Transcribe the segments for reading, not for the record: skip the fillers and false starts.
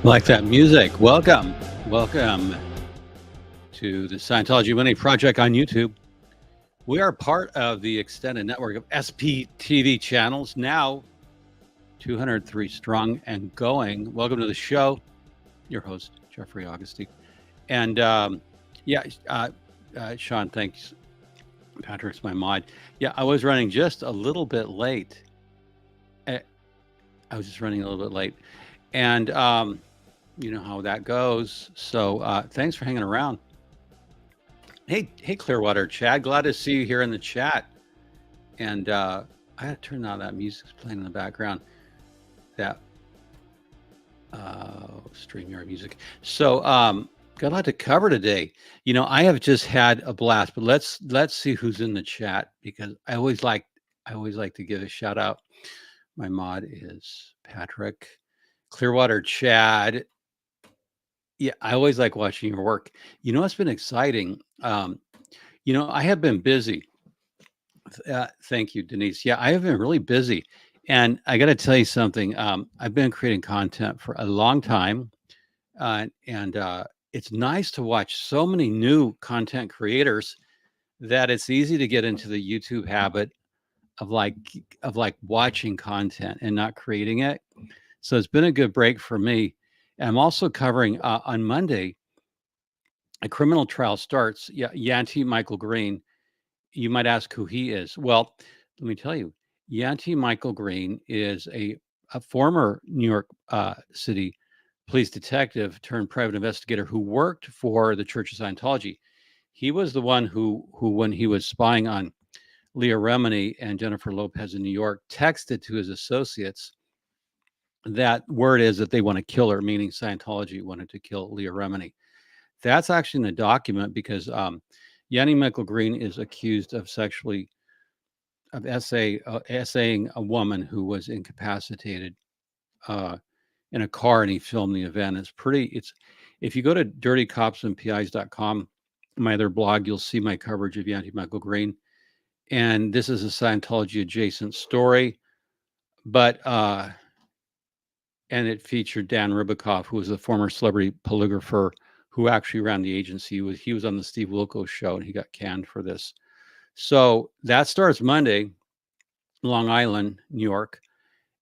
Like that music. Welcome. Welcome to the Scientology Winning Project on YouTube. We are part of the extended network of SPTV channels, now 203 strong and going. Welcome to the show. Your host, Jeffrey Augustine. And Sean, thanks. Patrick's my mod. Yeah, I was running just a little bit late. I was just running a little bit late. And you know how that goes. So thanks for hanging around. Hey, Clearwater Chad, glad to see you here in the chat. And I gotta turn on that music's playing in the background. That StreamYard music. So got a lot to cover today. You know, I have just had a blast, but let's see who's in the chat, because I always like to give a shout out. My mod is Patrick. Clearwater Chad. Yeah, I always like watching your work. You know, it's been exciting. You know, I have been busy. Thank you, Denise. Yeah, I have been really busy. And I got to tell you something. I've been creating content for a long time. And it's nice to watch so many new content creators that it's easy to get into the YouTube habit of like watching content and not creating it. So it's been a good break for me. And I'm also covering on Monday, a criminal trial starts. Yanti Michael Green. You might ask who he is. Well, let me tell you, Yanti Michael Green is a former New York City police detective turned private investigator who worked for the Church of Scientology. He was the one who when he was spying on Leah Remini and Jennifer Lopez in New York, texted to his associates that word is that they want to kill her, meaning Scientology wanted to kill Leah Remini. That's actually in the document, because Yanni Michael Green is accused of essaying a woman who was incapacitated in a car, and he filmed the event. If you go to dirtycopsandpis.com, my other blog, you'll see my coverage of Yanni Michael Green. And this is a Scientology adjacent story, but and it featured Dan Ribicoff, who was a former celebrity polygrapher who actually ran the agency. He was on the Steve Wilkos show, and he got canned for this. So that starts Monday, Long Island, New York.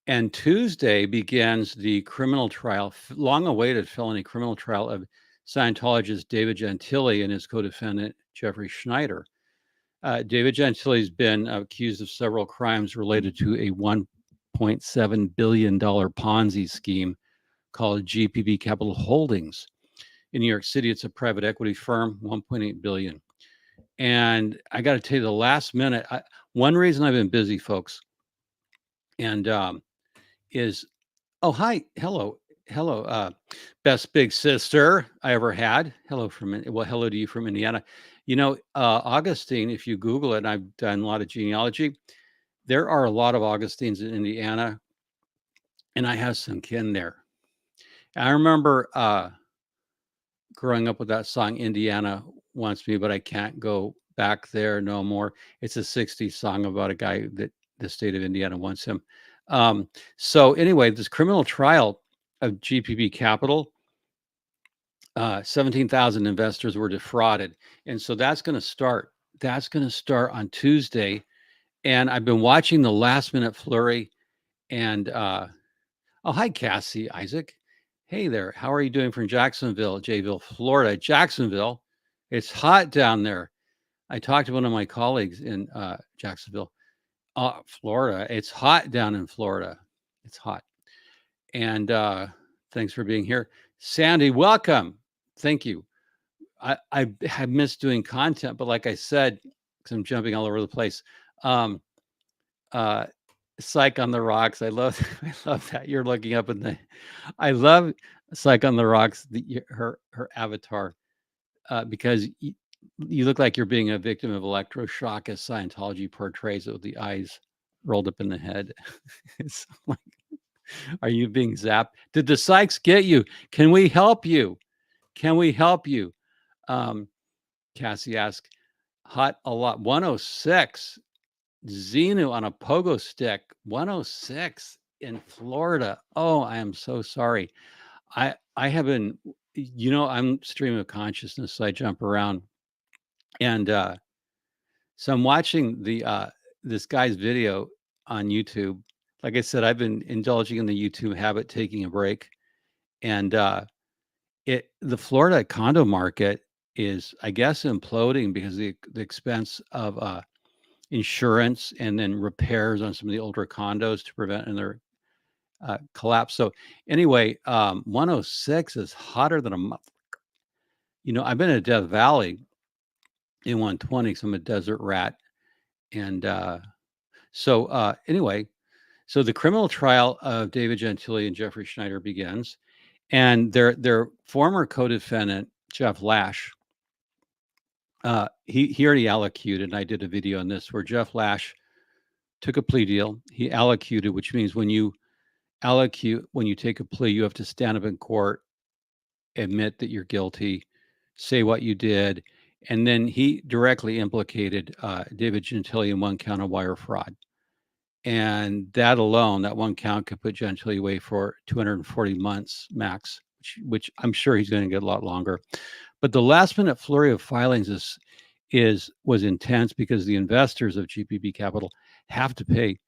And Tuesday begins the criminal trial, long-awaited felony criminal trial of Scientologist David Gentili and his co-defendant, Jeffrey Schneider. David Gentili has been accused of several crimes related to a $1.7 billion Ponzi scheme called GPB Capital Holdings. In New York City, it's a private equity firm, $1.8 billion. And I got to tell you, the last minute, one reason I've been busy, folks, and is, oh, hi, hello, best big sister I ever had. Hello to you from Indiana. You know, Augustine, if you Google it, and I've done a lot of genealogy, there are a lot of Augustines in Indiana, and I have some kin there. I remember growing up with that song, Indiana Wants Me, but I Can't Go Back There No More. It's a 60s song about a guy that the state of Indiana wants him. So anyway, this criminal trial of GPB Capital, 17,000 investors were defrauded. And so that's going to start. That's going to start on Tuesday. And I've been watching the last minute flurry. And oh, hi, Cassie Isaac. Hey there. How are you doing from Jacksonville, Jayville, Florida? Jacksonville, it's hot down there. I talked to one of my colleagues in Jacksonville, Florida. It's hot down in Florida. It's hot. And thanks for being here. Sandy, welcome. Thank you. I have missed doing content, but like I said, because I'm jumping all over the place. Psych on the Rocks. I love that you're looking up in the. I love Psych on the Rocks. Her avatar, because you look like you're being a victim of electroshock, as Scientology portrays it, with the eyes rolled up in the head. It's like, are you being zapped? Did the psychs get you? Can we help you? Can we help you? Cassie asked, hot a lot. 106. Xenu on a pogo stick. 106 in Florida. Oh, I am so sorry. I have been, I'm stream of consciousness, so I jump around, and so I'm watching this guy's video on YouTube. Like I said, I've been indulging in the YouTube habit, taking a break, and the Florida condo market is, I guess, imploding because the expense of insurance and then repairs on some of the older condos to prevent another collapse. So anyway, 106 is hotter than a month. I've been in Death Valley in 120, so I'm a desert rat. And anyway, so the criminal trial of David Gentili and Jeffrey Schneider begins, and their former co-defendant, Jeff Lash, he already allocuted, and I did a video on this where Jeff Lash took a plea deal. He allocuted, which means when you take a plea, you have to stand up in court, admit that you're guilty, say what you did, and then he directly implicated David Gentili in one count of wire fraud. And that alone, that one count, could put Gentili away for 240 months max, which I'm sure he's going to get a lot longer. But the last minute flurry of filings was intense because the investors of GPB Capital have to pay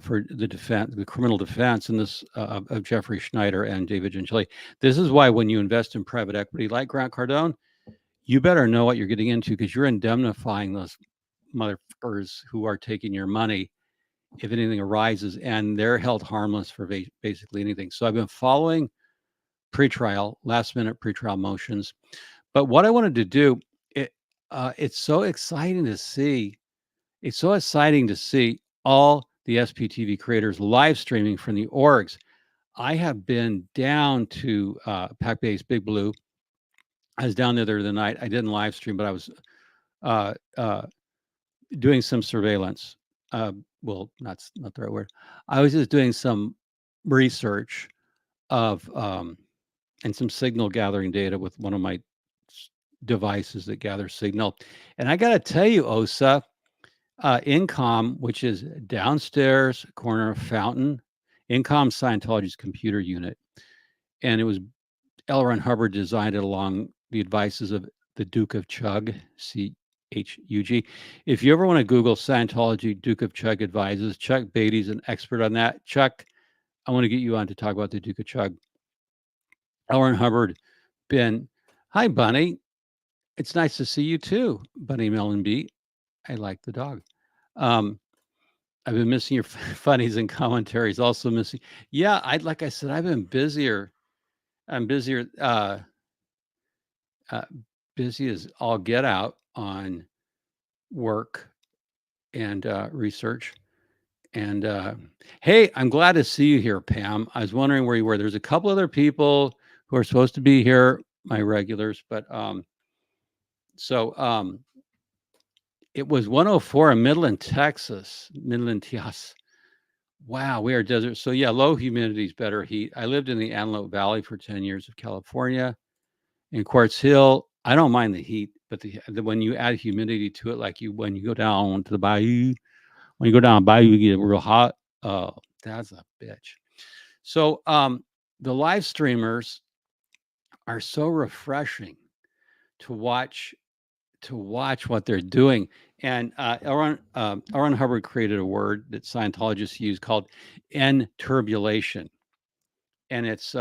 for the criminal defense in this of Jeffrey Schneider and David Gentili. This is why when you invest in private equity like Grant Cardone, you better know what you're getting into, because you're indemnifying those motherfuckers who are taking your money if anything arises, and they're held harmless for basically anything. So I've been following last minute pretrial motions. But what I wanted to do, it's so exciting to see. It's so exciting to see all the SPTV creators live streaming from the orgs. I have been down to Pac Base Big Blue. I was down there the other night. I didn't live stream, but I was doing some surveillance. Well, not the right word. I was just doing some research of and some signal gathering data with one of my devices that gathers signal. And I got to tell you, OSA, Incom, which is downstairs corner of Fountain, Incom Scientology's computer unit, and it was L. Ron Hubbard designed it along the advices of the Duke of Chug, CHUG. If you ever want to Google Scientology Duke of Chug advises, Chuck Beatty's an expert on that. Chuck, I want to get you on to talk about the Duke of Chug. L. Ron Hubbard, hi, Bunny. It's nice to see you too, Bunny Melon B. I like the dog. I've been missing your funnies and commentaries. Also missing. Yeah, like I said, I've been busier. I'm busier. Busy as all get out on work and research. And hey, I'm glad to see you here, Pam. I was wondering where you were. There's a couple other people who are supposed to be here, my regulars, but it was 104 in Midland, Texas. Midland, Texas. Wow, we are desert. So yeah, low humidity is better heat. I lived in the Antelope Valley for 10 years of California. In Quartz Hill, I don't mind the heat, but when you add humidity to it, like when you go down to the bayou, when you go down the bayou, you get real hot. Oh, that's a bitch. So the live streamers are so refreshing to watch what they're doing. And L. Ron Hubbard created a word that Scientologists use called enturbulation. And it's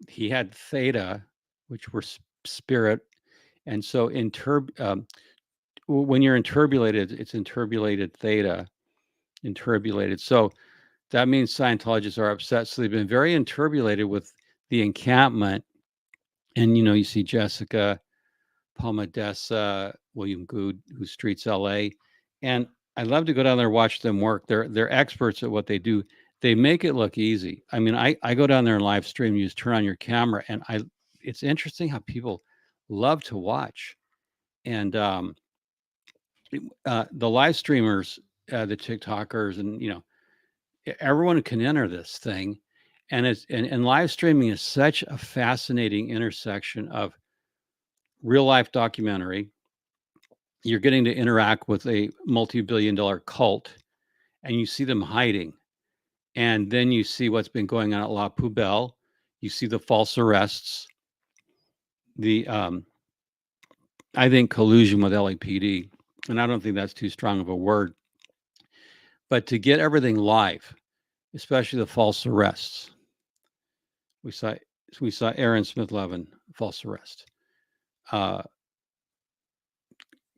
he had theta, which were spirit. And so when you're enturbulated, it's enturbulated theta, enturbulated. So that means Scientologists are upset. So they've been very enturbulated with the encampment. And, you see Jessica, Palmadessa, William Good, who streets LA. And I love to go down there and watch them work. They're experts at what they do. They make it look easy. I mean, I go down there and live stream, you just turn on your camera, and it's interesting how people love to watch. And the live streamers, the TikTokers, and everyone can enter this thing. And live streaming is such a fascinating intersection of real life documentary. You're getting to interact with a multi-billion-dollar cult, and you see them hiding. And then you see what's been going on at La Poubelle, You see the false arrests, the I think collusion with LAPD, and I don't think that's too strong of a word, but to get everything live, especially the false arrests. We saw Aaron Smith-Levin, false arrest.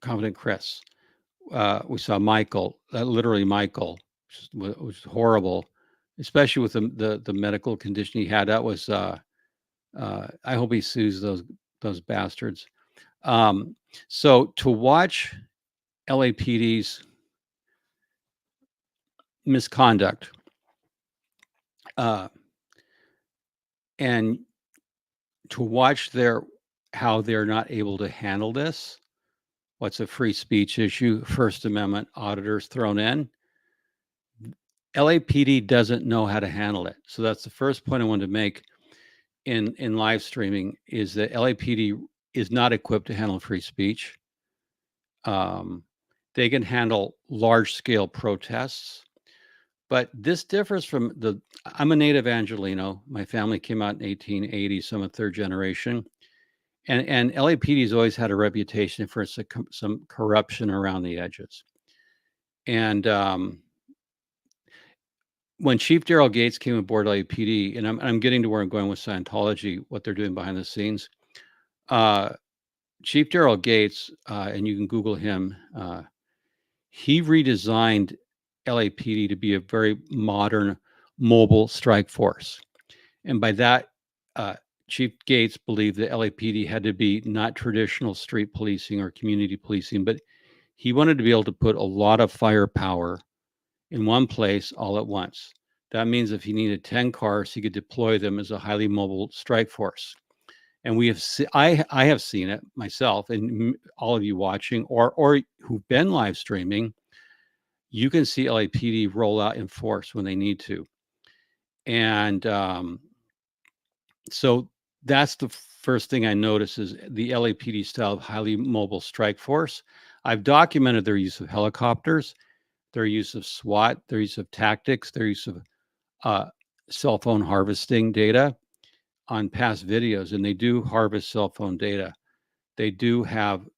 Confident Chris. We saw Michael, literally Michael, which was horrible, especially with the medical condition he had. That was I hope he sues those bastards. So to watch LAPD's misconduct and to watch how they're not able to handle this, what's a free speech issue, First Amendment auditors thrown in. LAPD doesn't know how to handle it. So that's the first point I wanted to make in live streaming, is that LAPD is not equipped to handle free speech. They can handle large scale protests, but this differs from I'm a native Angelino. My family came out in 1880, so I'm a third generation. And LAPD's always had a reputation for some corruption around the edges. And when Chief Daryl Gates came aboard LAPD, and I'm getting to where I'm going with Scientology, what they're doing behind the scenes. Chief Daryl Gates, and you can Google him, he redesigned LAPD to be a very modern mobile strike force. And by that, Chief Gates believed that LAPD had to be not traditional street policing or community policing, but he wanted to be able to put a lot of firepower in one place all at once. That means if he needed 10 cars, he could deploy them as a highly mobile strike force. And I have seen it myself, and all of you watching or who've been live streaming, you can see LAPD roll out in force when they need to. And so that's the first thing I notice is the LAPD style of highly mobile strike force. I've documented their use of helicopters, their use of SWAT, their use of tactics, their use of cell phone harvesting data on past videos, and they do harvest cell phone data. They do have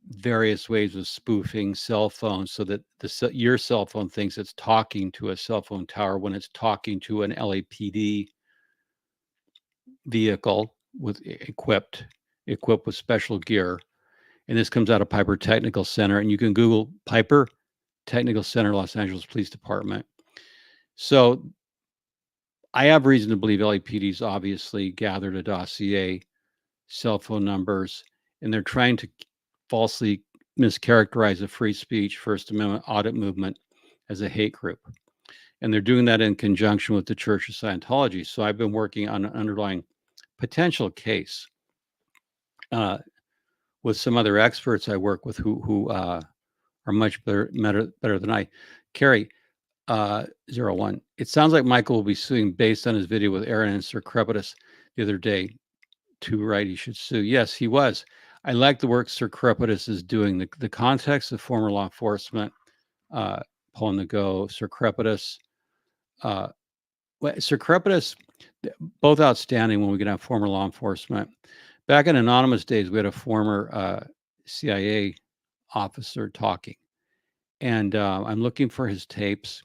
various ways of spoofing cell phones so that your cell phone thinks it's talking to a cell phone tower when it's talking to an LAPD vehicle equipped with special gear. And this comes out of Piper Technical Center, and you can Google Piper Technical Center, Los Angeles Police Department. So I have reason to believe LAPD's obviously gathered a dossier, cell phone numbers, and they're trying to falsely mischaracterize the free speech First Amendment audit movement as a hate group. And they're doing that in conjunction with the Church of Scientology. So I've been working on an underlying potential case with some other experts I work with who are much better than I. Carrie, 01. It sounds like Michael will be suing based on his video with Aaron and Sir Crepitus the other day. Too right, he should sue. Yes, he was. I like the work Sir Crepitus is doing. The context of former law enforcement, pulling the go, Sir Crepitus. Sir Crepitus, both outstanding when we get out former law enforcement. Back in anonymous days, we had a former CIA officer talking, and I'm looking for his tapes.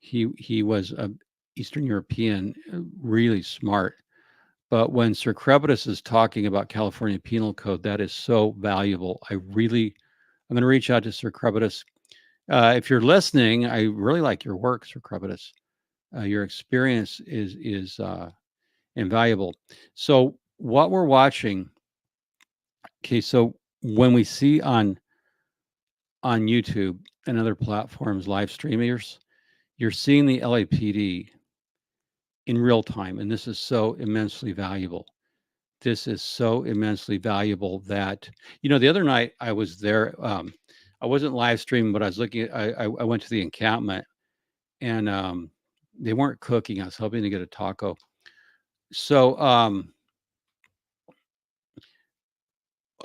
He was an Eastern European, really smart. But when Sir Crepitus is talking about California Penal Code, that is so valuable. I'm going to reach out to Sir Crepitus. If you're listening, I really like your work, Sir Crepitus. Your experience is invaluable. So what we're watching, okay, so when we see on YouTube and other platforms, live streamers, you're seeing the LAPD in real time, and this is so immensely valuable. This is so immensely valuable that, the other night I was there. I wasn't live streaming, but I was looking at, I went to the encampment, and they weren't cooking. I was hoping to get a taco. So,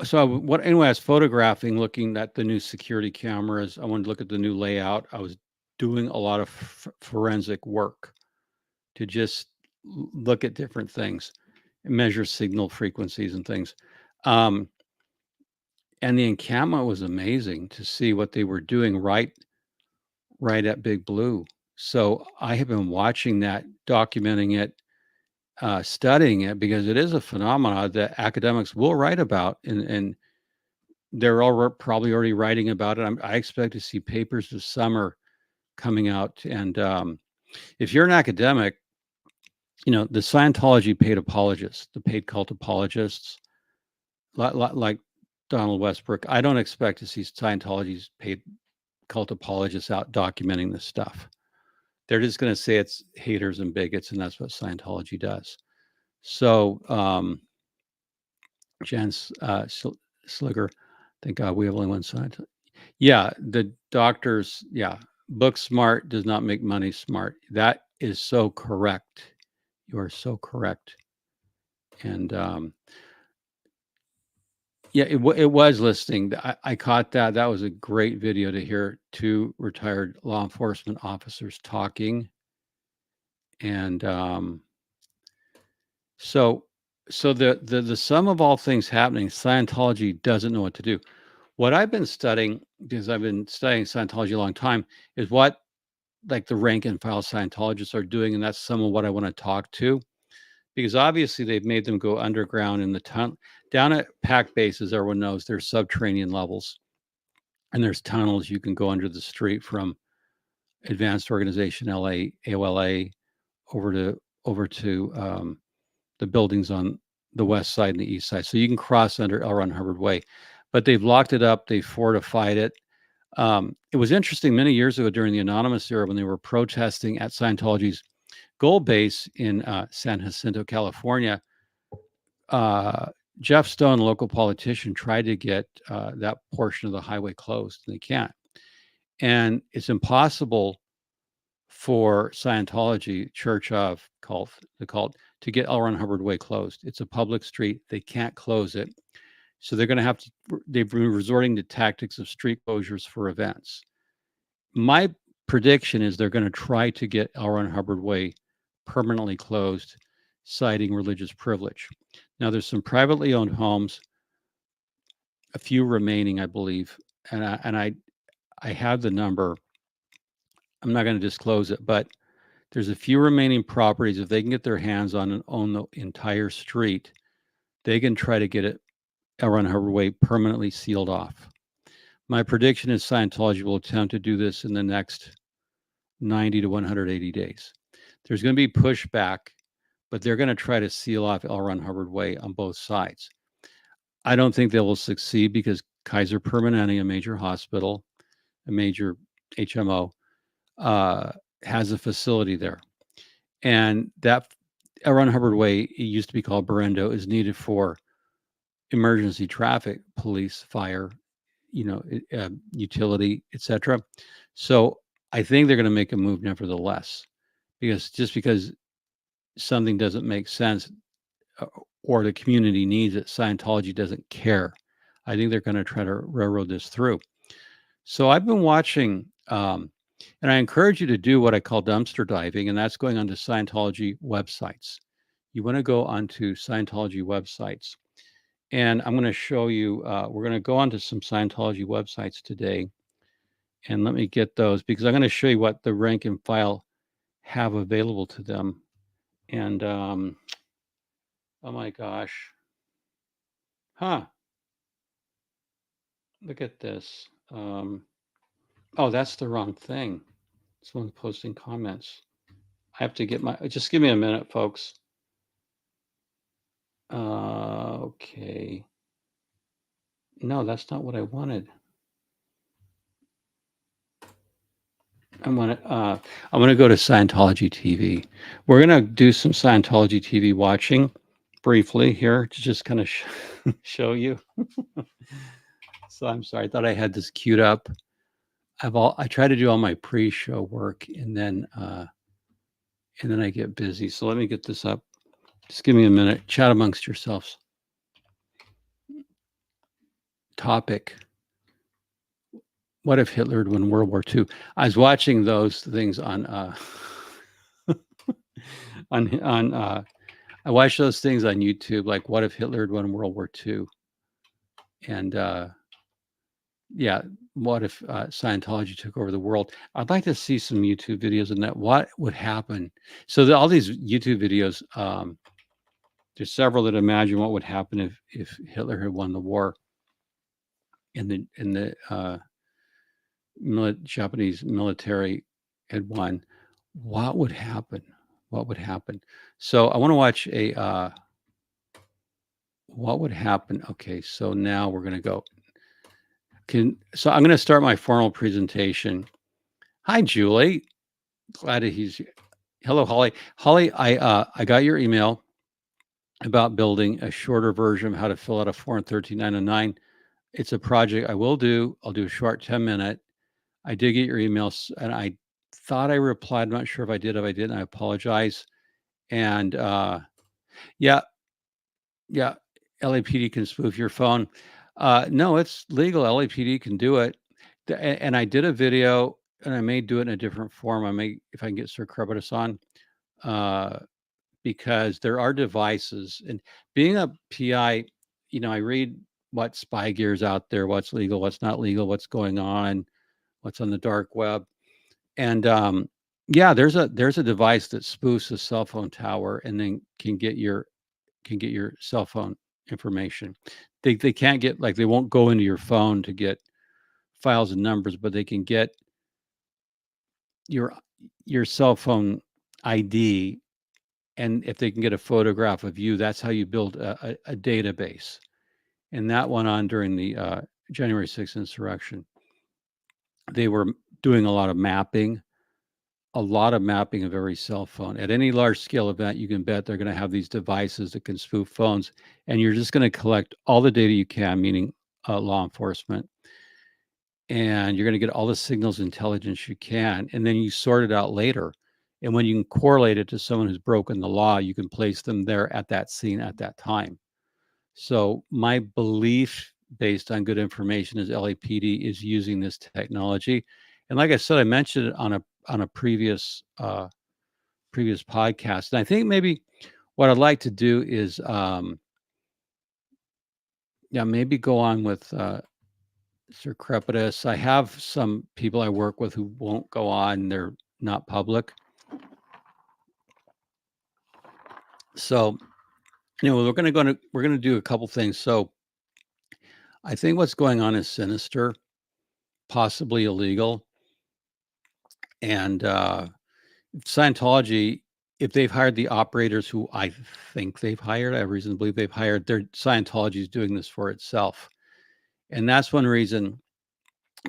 anyway, I was photographing, looking at the new security cameras. I wanted to look at the new layout. I was doing a lot of forensic work to just look at different things, measure signal frequencies and things. And the encampment was amazing to see what they were doing right at Big Blue. So I have been watching that, documenting it, studying it, because it is a phenomenon that academics will write about, and they're all probably already writing about it. I expect to see papers this summer coming out. And if you're an academic, the Scientology paid apologists, the paid cult apologists, like Donald Westbrook, I don't expect to see Scientology's paid cult apologists out documenting this stuff. They're just going to say it's haters and bigots, and that's what Scientology does. So, Jan Sliger, thank God we have only one side. Yeah, the doctors, book smart does not make money smart. That is so correct. You are so correct. And it was listening. I caught that. That was a great video to hear two retired law enforcement officers talking. And so the sum of all things happening, Scientology doesn't know what to do. What I've been studying, because I've been studying Scientology a long time, is what like the rank and file Scientologists are doing, and that's some of what I want to talk to. Because obviously they've made them go underground in the tunnel. Down at PAC bases, everyone knows there's subterranean levels, and there's tunnels you can go under the street from Advanced Organization LA, AOLA, over to the buildings on the west side and the east side. So you can cross under L. Ron Hubbard Way, but they've locked it up. They fortified it. It was interesting many years ago during the Anonymous era when they were protesting at Scientology's gold base in San Jacinto, California. Jeff Stone, a local politician, tried to get that portion of the highway closed, and they can't. And it's impossible for Scientology, Church of the cult, to get L. Ron Hubbard Way closed. It's a public street. They can't close it. So they're going to have to, they've been resorting to tactics of street closures for events. My prediction is they're going to try to get L. Ron Hubbard Way permanently closed, citing religious privilege. Now, there's some privately owned homes, a few remaining, I believe, and I have the number. I'm not going to disclose it, but there's a few remaining properties. If they can get their hands on and own the entire street, they can try to get it L. Ron Hubbard Way permanently sealed off. My prediction is Scientology will attempt to do this in the next 90 to 180 days. There's going to be pushback, but they're going to try to seal off L. Ron Hubbard Way on both sides. I don't think they will succeed because Kaiser Permanente, a major hospital, a major HMO, has a facility there. And that L. Ron Hubbard Way, it used to be called Berendo, is needed for emergency traffic, police, fire, utility, etc. So I think they're going to make a move nevertheless, because something doesn't make sense or the community needs it, Scientology doesn't care. I think they're going to try to railroad this through. So I've been watching, and I encourage you to do what I call dumpster diving, and that's going onto Scientology websites. You want to go onto Scientology websites. And I'm going to show you, we're going to go onto some Scientology websites today. And let me get those, because I'm going to show you what the rank and file have available to them. And, oh my gosh. Look at this. Oh, that's the wrong thing. Someone's posting comments. I have to get just give me a minute, folks. Okay. No, that's not what I wanted. I'm gonna go to Scientology TV. We're gonna do some Scientology TV watching briefly here to just kind of show you. So I'm sorry, I thought I had this queued up. I try to do all my pre-show work and then I get busy. So let me get this up. Just give me a minute. Chat amongst yourselves. Topic: what if Hitler would win World War II? I was watching those things on on I watch those things on YouTube, like what if Hitler had won World War II, and yeah, what if Scientology took over the world? I'd like to see some YouTube videos on that. What would happen? So all these YouTube videos, there's several that imagine what would happen if Hitler had won the war, and the Japanese military had won. What would happen? What would happen? So I want to watch a. What would happen? Okay, so now we're going to go. So I'm going to start my formal presentation. Hi, Julie. Glad that he's. Hello, Holly. Holly, I got your email about building a shorter version of how to fill out a form 13909. It's a project I will do. I'll do a short 10-minute. I did get your emails, and I thought I replied. I'm not sure if I did. If I didn't, I apologize. And yeah, yeah, LAPD can spoof your phone. No, it's legal. LAPD can do it. And I did a video, and I may do it in a different form. I may, if I can get Sir Crepitus on, because there are devices. And being a PI, I read what spy gear's out there, what's legal, what's not legal, what's going on, what's on the dark web. And yeah, there's a device that spoofs a cell phone tower and then can get your cell phone information. They can't get, like, they won't go into your phone to get files and numbers, but they can get your cell phone ID, and if they can get a photograph of you, that's how you build a database. And that went on during the January 6th insurrection. They were doing a lot of mapping of every cell phone. At any large scale event, you can bet they're going to have these devices that can spoof phones, and you're just going to collect all the data you can, meaning law enforcement, and you're going to get all the signals intelligence you can, and then you sort it out later. And when you can correlate it to someone who's broken the law, you can place them there at that scene at that time. So my belief, based on good information, is LAPD is using this technology. And like I said, I mentioned it on a previous podcast. And I think maybe what I'd like to do is maybe go on with Sir Crepitus. I have some people I work with who won't go on. They're not public. So, we're going to do a couple things. So I think what's going on is sinister, possibly illegal. And Scientology, if they've hired the operators who I think they've hired, I have reason to believe they've hired, Scientology is doing this for itself. And that's one reason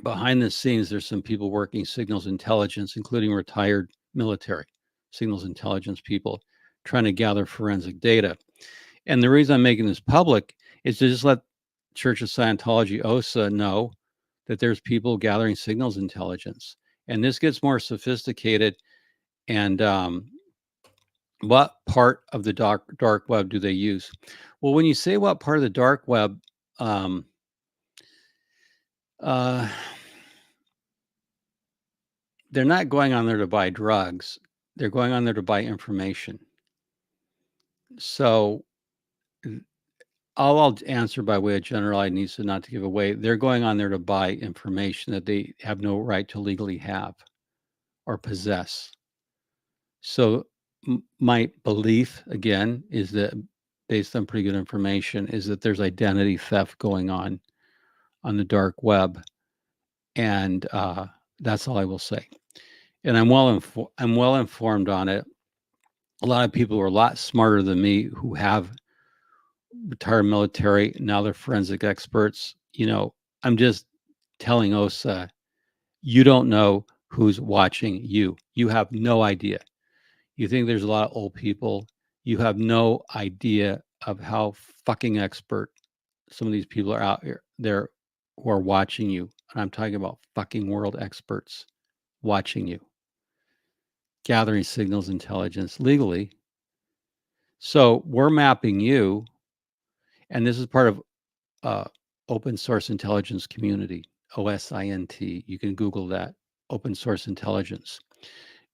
behind the scenes, there's some people working signals intelligence, including retired military signals intelligence people, trying to gather forensic data. And the reason I'm making this public is to just let Church of Scientology, OSA, know that there's people gathering signals intelligence. And this gets more sophisticated. And what part of the dark web do they use? Well, when you say what part of the dark web, they're not going on there to buy drugs. They're going on there to buy information. So I'll answer by way of general needs to not to give away. They're going on there to buy information that they have no right to legally have or possess. So my belief, again, is that, based on pretty good information, is that there's identity theft going on the dark web. And that's all I will say. And I'm well informed on it. A lot of people are a lot smarter than me who have retired military. Now they're forensic experts. I'm just telling OSA, you don't know who's watching you. You have no idea. You think there's a lot of old people. You have no idea of how fucking expert some of these people are out there who are watching you. And I'm talking about fucking world experts watching you, gathering signals intelligence legally. So we're mapping you, and this is part of open source intelligence community, OSINT. You can Google that, open source intelligence.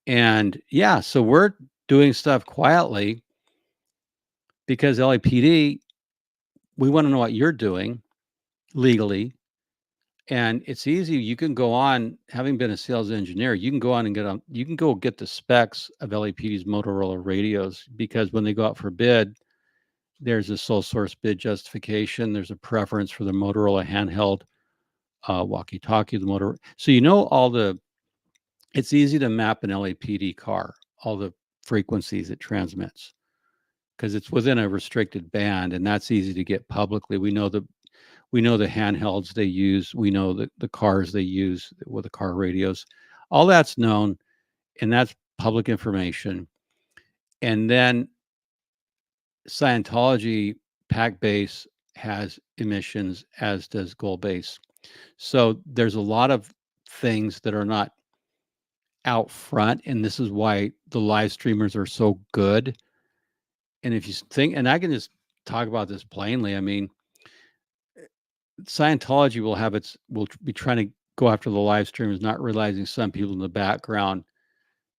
And yeah, so we're doing stuff quietly because LAPD, we want to know what you're doing legally. And it's easy. You can go on, having been a sales engineer, you can go on and you can go get the specs of LAPD's Motorola radios, because when they go out for bid, there's a sole source bid justification. There's a preference for the Motorola handheld walkie-talkie, the motor. So it's easy to map an LAPD car, all the frequencies it transmits, because it's within a restricted band, and that's easy to get publicly. We know the handhelds they use. We know the cars they use with the car radios. All that's known, and that's public information. And then Scientology pack base has emissions, as does goal base. So there's a lot of things that are not out front, and this is why the live streamers are so good. And if you think, and I can just talk about this plainly, I mean, Scientology will be trying to go after the live streamers, not realizing some people in the background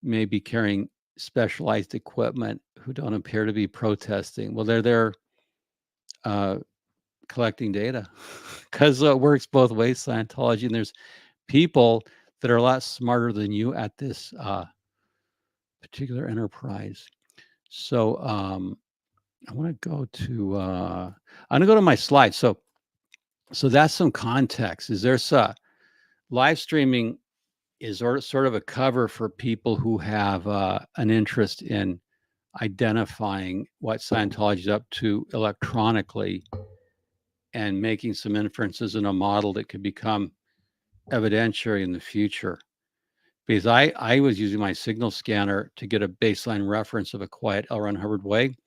may be carrying specialized equipment who don't appear to be protesting. Well, they're there collecting data, because it works both ways, Scientology. And there's people that are a lot smarter than you at this particular enterprise. So I want to go to I'm going to go to my slides. So that's some context. Is there's live streaming is sort of a cover for people who have an interest in identifying what Scientology is up to electronically and making some inferences in a model that could become evidentiary in the future. Because I was using my signal scanner to get a baseline reference of a quiet L. Ron Hubbard way.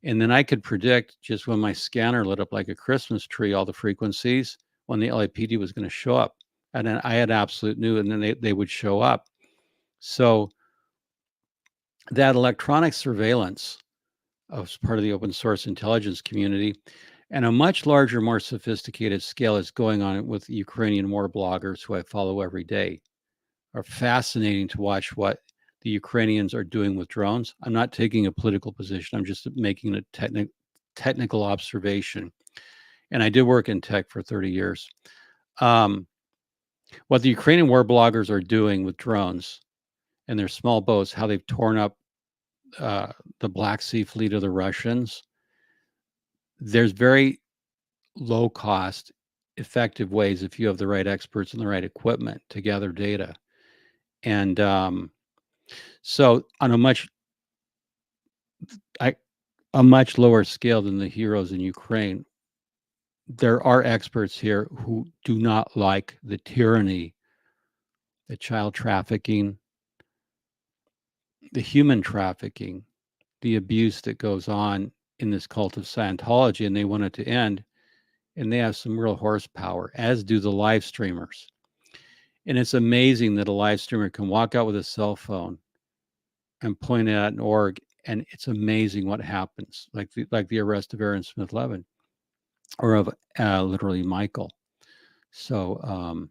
And then I could predict, just when my scanner lit up like a Christmas tree, all the frequencies when the LAPD was going to show up. And then I had absolute knew, and then they would show up. So that electronic surveillance as part of the open source intelligence community, and a much larger, more sophisticated scale is going on with Ukrainian war bloggers who I follow every day. Are fascinating to watch what the Ukrainians are doing with drones. I'm not taking a political position. I'm just making a technical observation. And I did work in tech for 30 years. What the Ukrainian war bloggers are doing with drones and their small boats, how they've torn up the Black Sea fleet of the Russians. There's very low cost, effective ways, if you have the right experts and the right equipment, to gather data. And so on a much lower scale than the heroes in Ukraine, there are experts here who do not like the tyranny, the child trafficking, the human trafficking, the abuse that goes on in this cult of Scientology, and they want it to end. And they have some real horsepower, as do the live streamers. And it's amazing that a live streamer can walk out with a cell phone and point it at an org, and it's amazing what happens, like the arrest of Aaron Smith-Levin, or of literally Michael. So,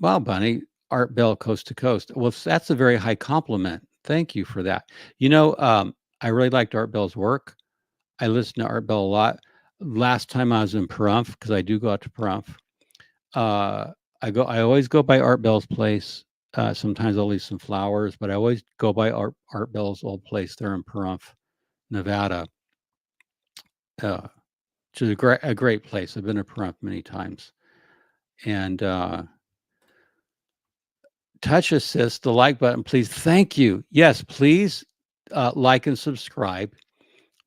wow, Bunny, Art Bell, Coast to Coast. Well, that's a very high compliment. Thank you for that. You know, I really liked Art Bell's work. I listen to Art Bell a lot. Last time I was in Pahrump, because I do go out to Pahrump, I always go by Art Bell's place. Sometimes I'll leave some flowers, but I always go by Art Bell's old place there in Pahrump, Nevada. Which is a great place. I've been to Pahrump many times. And touch assist, the like button, please. Thank you. Yes, please like and subscribe,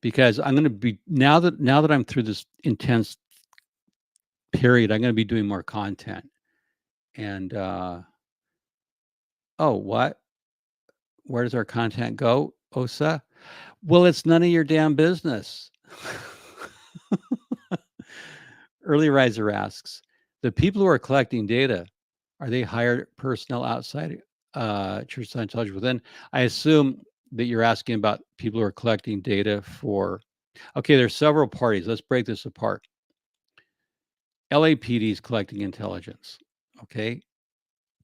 because I'm going to be, now that I'm through this intense period, I'm going to be doing more content. And oh, what? Where does our content go, Osa? Well, it's none of your damn business. Early Riser asks, the people who are collecting data, are they hired personnel outside Church Scientology within? I assume that you're asking about people who are collecting data for, okay, there's several parties. Let's break this apart. LAPD is collecting intelligence, okay?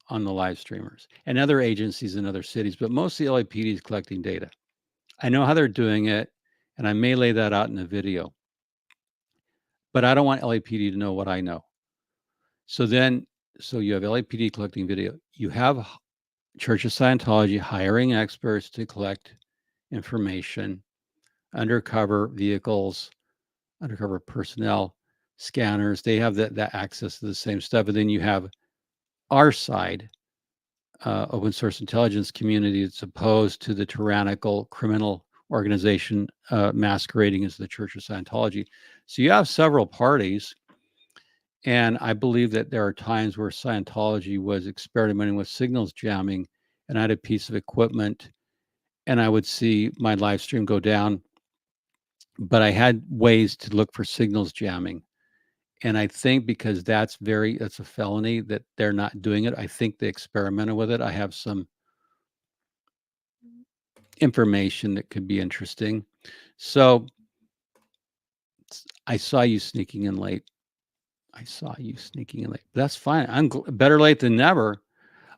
on the live streamers and other agencies in other cities, but mostly LAPD is collecting data. I know how they're doing it, and I may lay that out in a video, but I don't want LAPD to know what I know. So you have LAPD collecting video. You have Church of Scientology hiring experts to collect information, undercover vehicles, undercover personnel, scanners. They have that access to the same stuff. And then you have our side, open source intelligence community, that's opposed to the tyrannical criminal organization masquerading as the Church of Scientology. So you have several parties. And I believe that there are times where Scientology was experimenting with signals jamming, and I had a piece of equipment and I would see my live stream go down, but I had ways to look for signals jamming. And I think because that's a felony that they're not doing it. I think they experimented with it. I have some information that could be interesting. So I saw you sneaking in late. That's fine. I'm better late than never.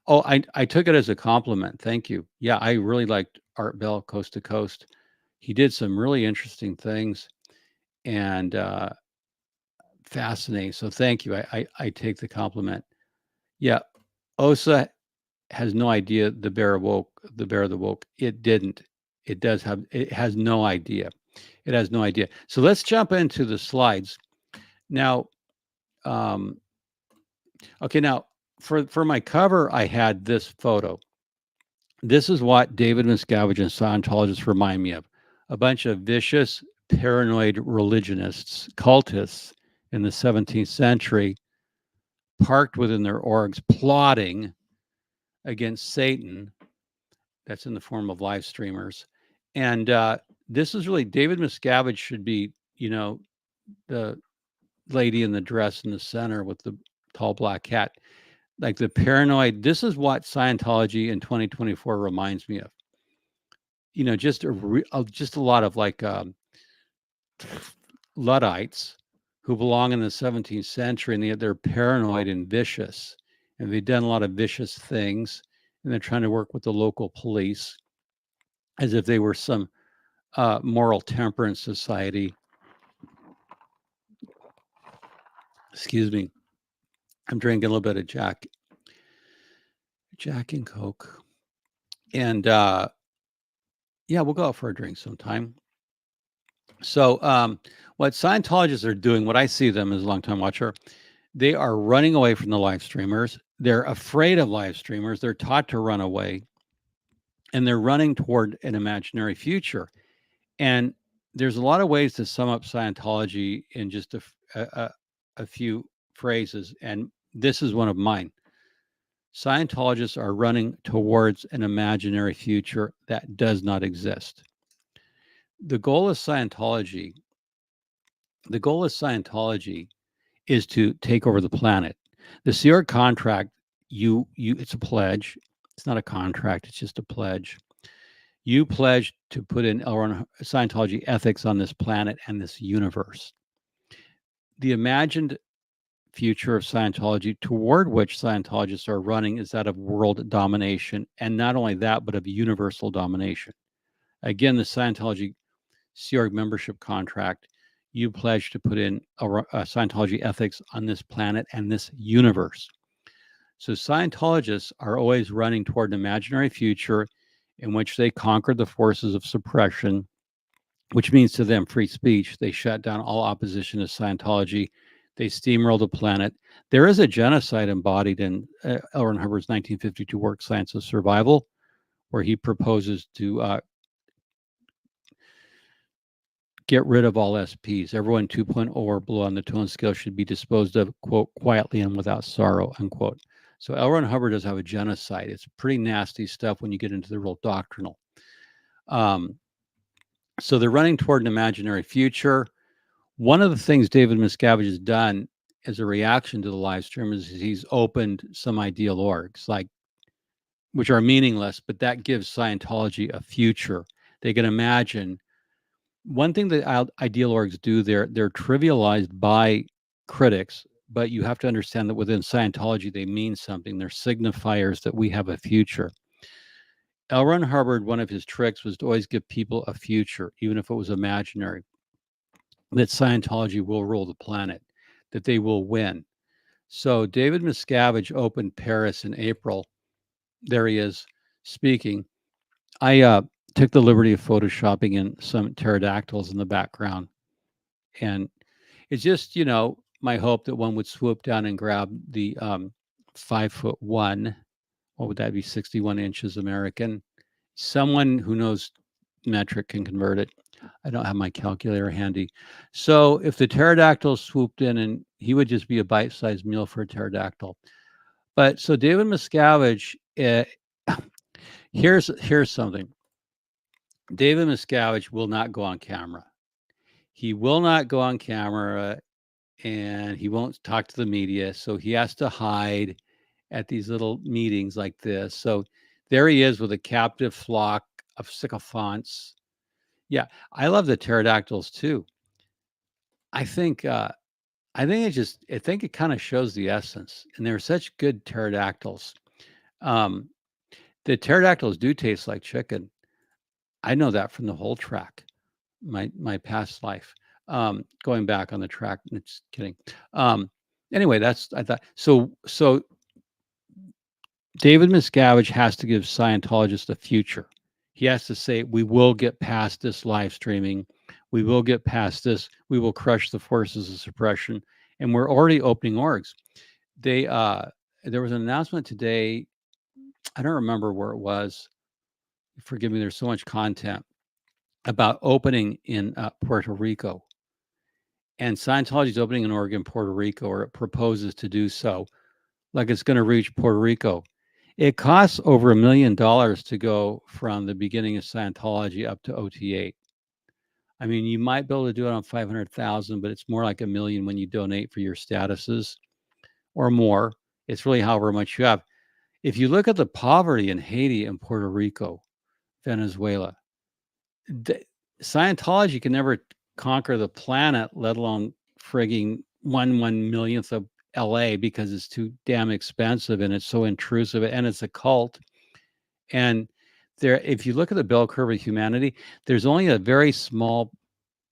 Oh, I took it as a compliment. Thank you. Yeah, I really liked Art Bell, Coast to Coast. He did some really interesting things and fascinating. So thank you. I take the compliment. Yeah, Osa has no idea the bear awoke. The bear that woke. It didn't. It has no idea. It has no idea. So let's jump into the slides now. Okay, now for my cover, I had this photo. This is what David Miscavage and Scientologists remind me of: a bunch of vicious, paranoid religionists, cultists in the 17th century, parked within their orgs, plotting against Satan. That's in the form of live streamers. And this is really, David Miscavige should be, the lady in the dress in the center with the tall black hat. Like the paranoid, this is what Scientology in 2024 reminds me of. Just a lot of like Luddites who belong in the 17th century, and they're paranoid and vicious, and they've done a lot of vicious things, and they're trying to work with the local police as if they were some moral temperance society. Excuse me. I'm drinking a little bit of Jack and Coke. And yeah, we'll go out for a drink sometime. So what Scientologists are doing, what I see them as a long-time watcher, they are running away from the live streamers. They're afraid of live streamers. They're taught to run away. And they're running toward an imaginary future. And there's a lot of ways to sum up Scientology in just a few phrases. And this is one of mine. Scientologists are running towards an imaginary future that does not exist. The goal of Scientology is to take over the planet. The Sea Org contract, it's a pledge. It's not a contract, it's just a pledge. You pledge to put in Scientology ethics on this planet and this universe. The imagined future of Scientology, toward which Scientologists are running, is that of world domination. And not only that, but of universal domination. Again, the Scientology Sea Org membership contract, you pledge to put in Scientology ethics on this planet and this universe. So Scientologists are always running toward an imaginary future in which they conquer the forces of suppression, which means to them free speech. They shut down all opposition to Scientology. They steamroll the planet. There is a genocide embodied in L. Ron Hubbard's 1952 work, Science of Survival, where he proposes to get rid of all SPs. Everyone 2.0 or below on the tone scale should be disposed of, quote, quietly and without sorrow, unquote. So L. Ron Hubbard does have a genocide. It's pretty nasty stuff when you get into the real doctrinal. So they're running toward an imaginary future. One of the things David Miscavige has done as a reaction to the live stream is he's opened some ideal orgs, which are meaningless, but that gives Scientology a future. They can imagine. One thing that ideal orgs do, they're trivialized by critics but you have to understand that within Scientology, they mean something. They're signifiers that we have a future. L. Ron Hubbard, one of his tricks was to always give people a future, even if it was imaginary, that Scientology will rule the planet, that they will win. So David Miscavige opened Paris in April. There he is speaking. I took the liberty of photoshopping in some pterodactyls in the background. And it's just, my hope that one would swoop down and grab the 5'1", what would that be, 61 inches American. Someone who knows metric can convert it. I don't have my calculator handy. So if the pterodactyl swooped in, and he would just be a bite-sized meal for a pterodactyl. But so David Miscavige, here's something. David Miscavige will not go on camera. He will not go on camera, and he won't talk to the media. So he has to hide at these little meetings like this. So there he is with a captive flock of sycophants. Yeah, I love the pterodactyls too. I think it kind of shows the essence, and they're such good pterodactyls. The pterodactyls do taste like chicken. I know that from the whole track, my past life. Going back on the track, just kidding. Anyway, I thought so. David Miscavige has to give Scientologists a future. He has to say, we will get past this live streaming. We will get past this. We will crush the forces of suppression. And we're already opening orgs. There was an announcement today. I don't remember where it was. Forgive me, there's so much content about opening in Puerto Rico. And Scientology is opening an org in Puerto Rico, or it proposes to do so, like it's going to reach Puerto Rico. It costs over $1 million to go from the beginning of Scientology up to OT8. I mean, you might be able to do it on 500,000, but it's more like $1 million when you donate for your statuses or more. It's really however much you have. If you look at the poverty in Haiti and Puerto Rico, Venezuela, Scientology can never conquer the planet, let alone frigging 1/1,000,000th of LA, because it's too damn expensive and it's so intrusive, and it's a cult. And if you look at the bell curve of humanity, there's only a very small,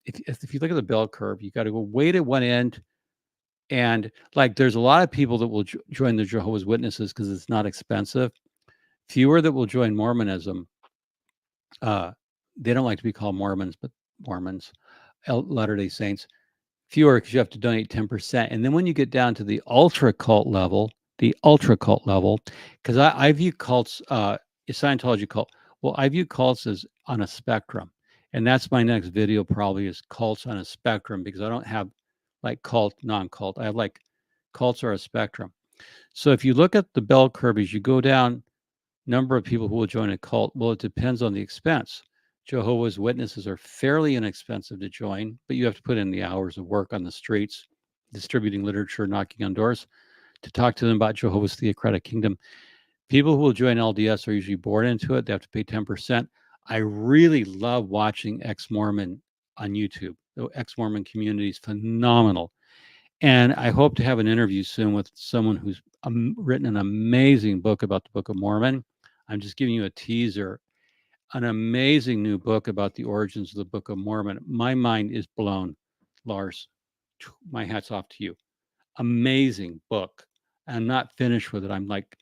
if you look at the bell curve, you got to go way to one end. And like, there's a lot of people that will join the Jehovah's Witnesses because it's not expensive. Fewer that will join Mormonism. They don't like to be called Mormons, but Mormons, Latter-day Saints. Fewer because you have to donate 10%. And then when you get down to the ultra cult level, because I view cults, Scientology cult, well, I view cults as on a spectrum. And that's my next video, probably, is cults on a spectrum, because I don't have like cult, non-cult. I have like cults are a spectrum. So if you look at the bell curve as you go down, number of people who will join a cult, well, it depends on the expense. Jehovah's Witnesses are fairly inexpensive to join, but you have to put in the hours of work on the streets, distributing literature, knocking on doors, to talk to them about Jehovah's Theocratic Kingdom. People who will join LDS are usually born into it. They have to pay 10%. I really love watching ex-Mormon on YouTube. The ex-Mormon community is phenomenal. And I hope to have an interview soon with someone who's written an amazing book about the Book of Mormon. I'm just giving you a teaser. An amazing new book about the origins of the Book of Mormon. My mind is blown, Lars. My hat's off to you. Amazing book. I'm not finished with it. I'm like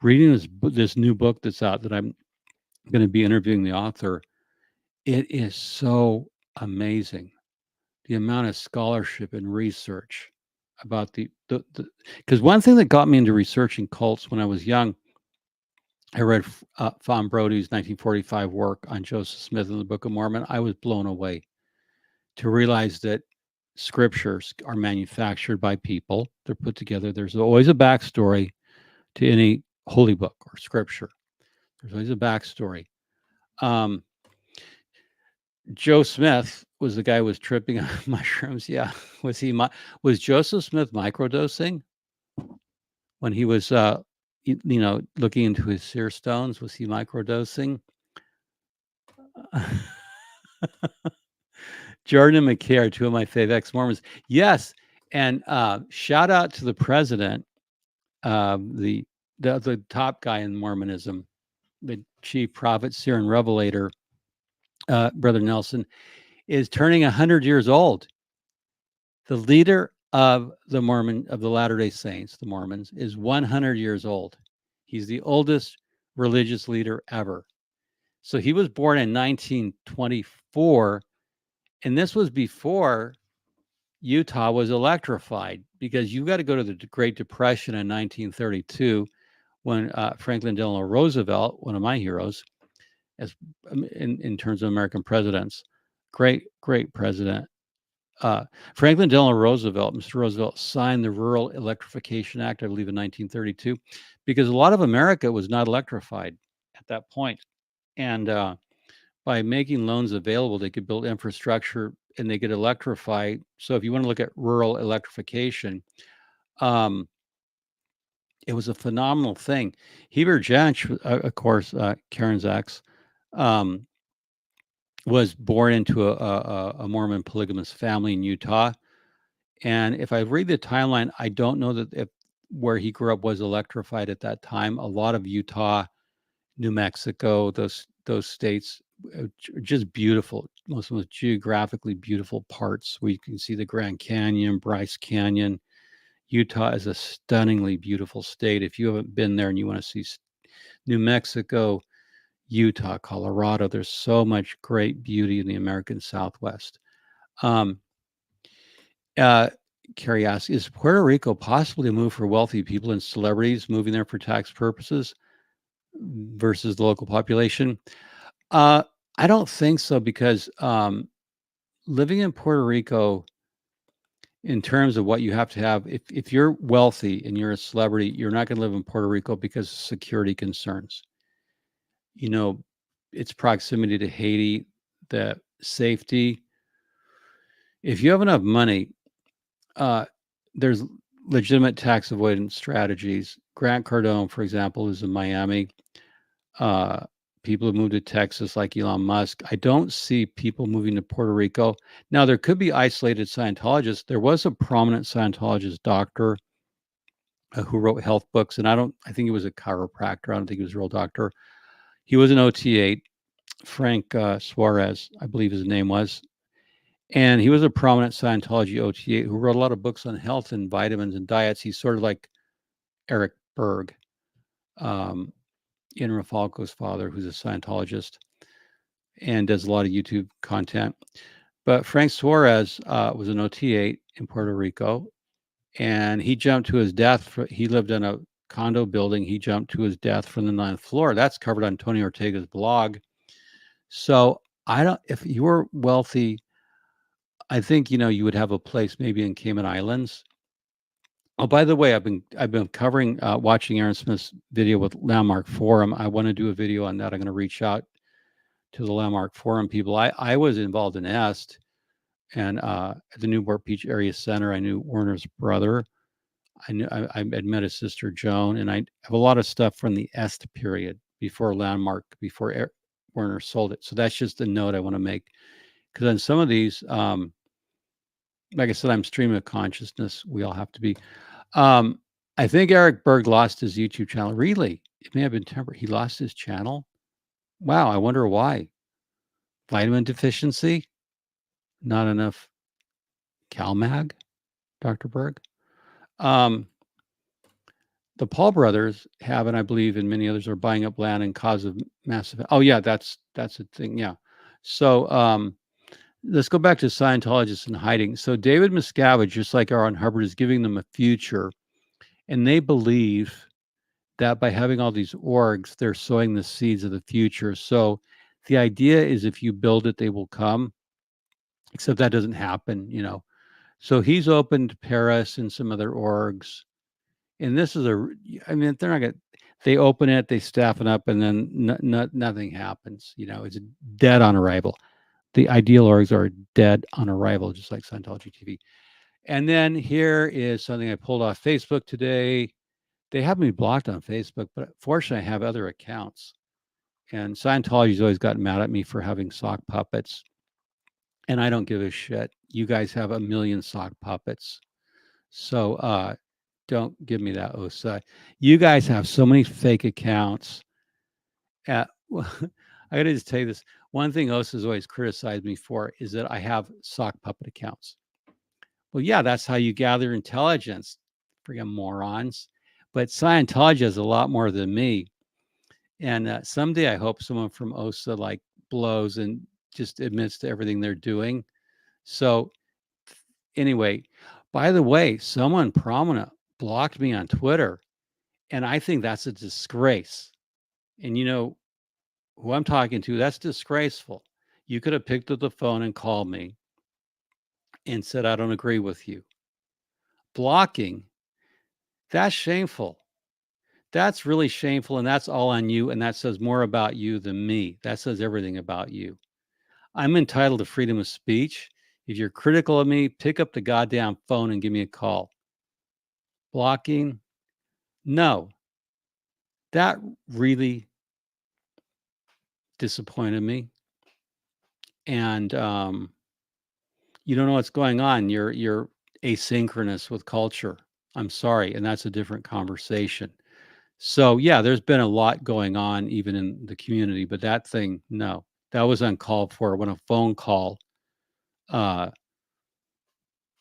reading this new book that's out that I'm going to be interviewing the author. It is so amazing, the amount of scholarship and research about because one thing that got me into researching cults when I was young, I read Von Brody's 1945 work on Joseph Smith in the Book of Mormon. I was blown away to realize that scriptures are manufactured by people. They're put together. There's always a backstory to any holy book or scripture. There's always a backstory. Joe Smith was the guy who was tripping on mushrooms. Yeah. Was Joseph Smith microdosing when he was looking into his seer stones? Was he microdosing? Jordan and McKay are two of my fave ex-Mormons. Yes. And shout out to the president, the top guy in Mormonism, the chief prophet, seer, and revelator, Brother Nelson, is turning 100 years old. The leader of the Latter-day Saints, the Mormons, is 100 years old. He's the oldest religious leader ever. So he was born in 1924, and this was before Utah was electrified, because you got to go to the Great Depression in 1932 when Franklin Delano Roosevelt, one of my heroes, as in terms of American presidents, great president. Franklin Delano Roosevelt, Mr. Roosevelt, signed the Rural Electrification Act, I believe, in 1932, because a lot of America was not electrified at that point. And by making loans available, they could build infrastructure and they could electrify. So if you want to look at rural electrification, it was a phenomenal thing. Heber Jench, of course, Karen's ex, was born into a Mormon polygamous family in Utah. And if I read the timeline, I don't know that if where he grew up was electrified at that time. A lot of Utah, New Mexico, those states, just beautiful, most geographically beautiful parts where you can see the Grand Canyon, Bryce Canyon. Utah is a stunningly beautiful state. If you haven't been there and you want to see New Mexico, Utah, Colorado, there's so much great beauty in the American Southwest. Carrie asks, is Puerto Rico possibly a move for wealthy people and celebrities moving there for tax purposes versus the local population? I don't think so, because living in Puerto Rico, in terms of what you have to have, if you're wealthy and you're a celebrity, you're not going to live in Puerto Rico because of security concerns. You know, its proximity to Haiti, the safety. If you have enough money, there's legitimate tax avoidance strategies. Grant Cardone, for example, is in Miami. People who moved to Texas, like Elon Musk. I don't see people moving to Puerto Rico. Now, there could be isolated Scientologists. There was a prominent Scientologist doctor who wrote health books, and I think he was a chiropractor. I don't think he was a real doctor. He was an OT8, Frank Suarez, I believe his name was. And he was a prominent Scientology OT8 who wrote a lot of books on health and vitamins and diets. He's sort of like Eric Berg, Ian Rafalco's father, who's a Scientologist and does a lot of YouTube content. But Frank Suarez was an OT8 in Puerto Rico, and he jumped to his death. He lived in a condo building. He jumped to his death from the 9th floor. That's covered on Tony Ortega's blog. So if you were wealthy, I think, you would have a place maybe in Cayman Islands. Oh, by the way, I've been covering, watching Aaron Smith's video with Landmark Forum. I want to do a video on that. I'm going to reach out to the Landmark Forum people. I was involved in EST, and at the Newport Beach Area Center, I knew Werner's brother. I met his sister Joan, and I have a lot of stuff from the EST period before Landmark, before Werner sold it. So that's just a note I want to make, because on some of these, like I said, I'm streaming of consciousness. We all have to be. I think Eric Berg lost his YouTube channel. Really? It may have been temporary. He lost his channel? Wow, I wonder why. Vitamin deficiency? Not enough CalMag, Dr. Berg? The Paul brothers have, and I believe in many others, are buying up land and cause of massive. Oh yeah, that's a thing. Yeah. So let's go back to Scientologists in hiding. So David Miscavage, just like Aaron Hubbard, is giving them a future, and they believe that by having all these orgs, they're sowing the seeds of the future. So the idea is, if you build it, they will come. Except that doesn't happen, So he's opened to Paris and some other orgs. And this is they're not going to, they open it, they staff it up, and then nothing happens. It's dead on arrival. The ideal orgs are dead on arrival, just like Scientology TV. And then here is something I pulled off Facebook today. They have me blocked on Facebook, but fortunately I have other accounts. And Scientology's always gotten mad at me for having sock puppets. And I don't give a shit. You guys have a million sock puppets. So don't give me that OSA. You guys have so many fake accounts. At I gotta just tell you this. One thing OSA has always criticized me for is that I have sock puppet accounts. Well, yeah, that's how you gather intelligence, freaking morons. But Scientology has a lot more than me. And someday I hope someone from OSA like blows and just admits to everything they're doing. So anyway, by the way, someone prominent blocked me on Twitter, and I think that's a disgrace. And you know who I'm talking to, that's disgraceful. You could have picked up the phone and called me and said, I don't agree with you. Blocking, that's shameful. That's really shameful, and that's all on you, and that says more about you than me. That says everything about you. I'm entitled to freedom of speech. If you're critical of me, pick up the goddamn phone and give me a call. Blocking? No. That really disappointed me. And you don't know what's going on. You're asynchronous with culture. I'm sorry, and that's a different conversation. So yeah, there's been a lot going on even in the community, but that thing, no, that was uncalled for. When a phone call, uh,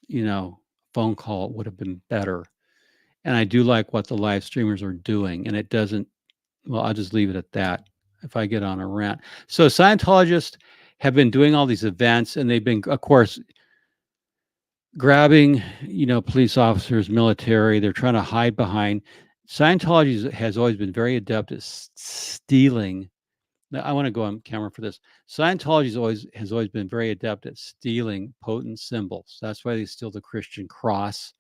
you know, phone call would have been better. And I do like what the live streamers are doing, and it doesn't. Well, I'll just leave it at that. If I get on a rant, so Scientologists have been doing all these events, and they've been, of course, grabbing, police officers, military. They're trying to hide behind. Scientology has always been very adept at stealing. Now, I want to go on camera for this. Scientology has always been very adept at stealing potent symbols. That's why they steal the Christian cross.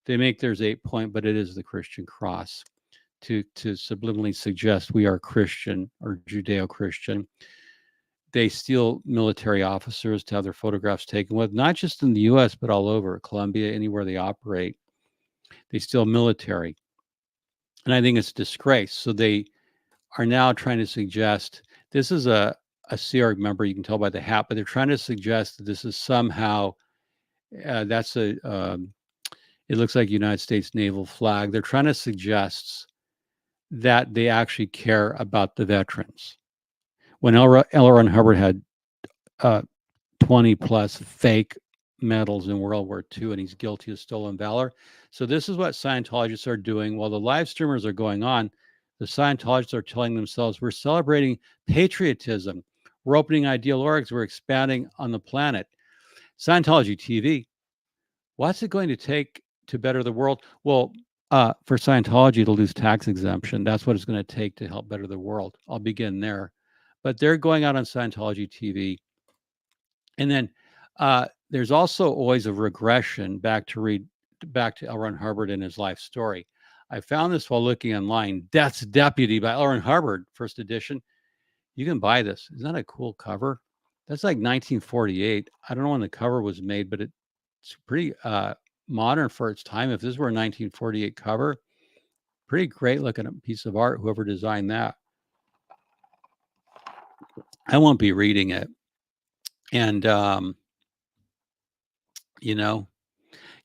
They make theirs 8-point, but it is the Christian cross to subliminally suggest we are Christian or Judeo-Christian. They steal military officers to have their photographs taken with, not just in the US, but all over Colombia, anywhere they operate. They steal military. And I think it's a disgrace. So they are now trying to suggest this is a Sea Org member, you can tell by the hat, but they're trying to suggest that this is somehow, it looks like United States naval flag. They're trying to suggest that they actually care about the veterans. When L. Ron Hubbard had 20 plus fake medals in World War II, and he's guilty of stolen valor. So this is what Scientologists are doing. While the live streamers are going on, the Scientologists are telling themselves, we're celebrating patriotism. We're opening ideal orgs. We're expanding on the planet. Scientology TV, what's it going to take to better the world? Well, for Scientology to lose tax exemption, that's what it's going to take to help better the world. I'll begin there. But they're going out on Scientology TV. And then there's also always a regression back to L. Ron Hubbard and his life story. I found this while looking online. Death's Deputy by L. Ron Hubbard, first edition. You can buy this. Isn't that a cool cover? That's like 1948. I don't know when the cover was made, but it's pretty modern for its time. If this were a 1948 cover, pretty great looking piece of art, whoever designed that. I won't be reading it. And,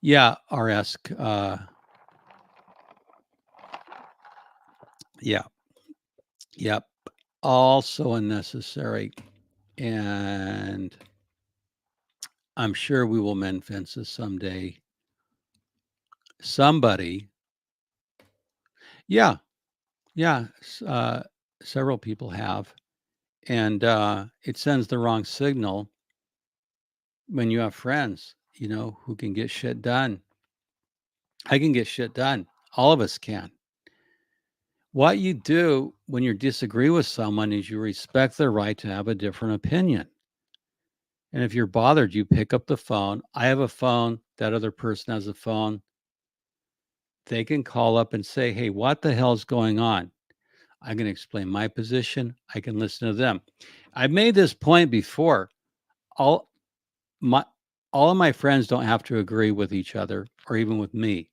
yeah, RS. Yeah. Yep. Also unnecessary. And I'm sure we will mend fences someday. Somebody. Yeah. Yeah. Several people have. And it sends the wrong signal when you have friends, who can get shit done. I can get shit done. All of us can. What you do when you disagree with someone is you respect their right to have a different opinion. And if you're bothered, you pick up the phone. I have a phone. That other person has a phone. They can call up and say, hey, what the hell's going on? I can explain my position. I can listen to them. I've made this point before. All of my friends don't have to agree with each other or even with me.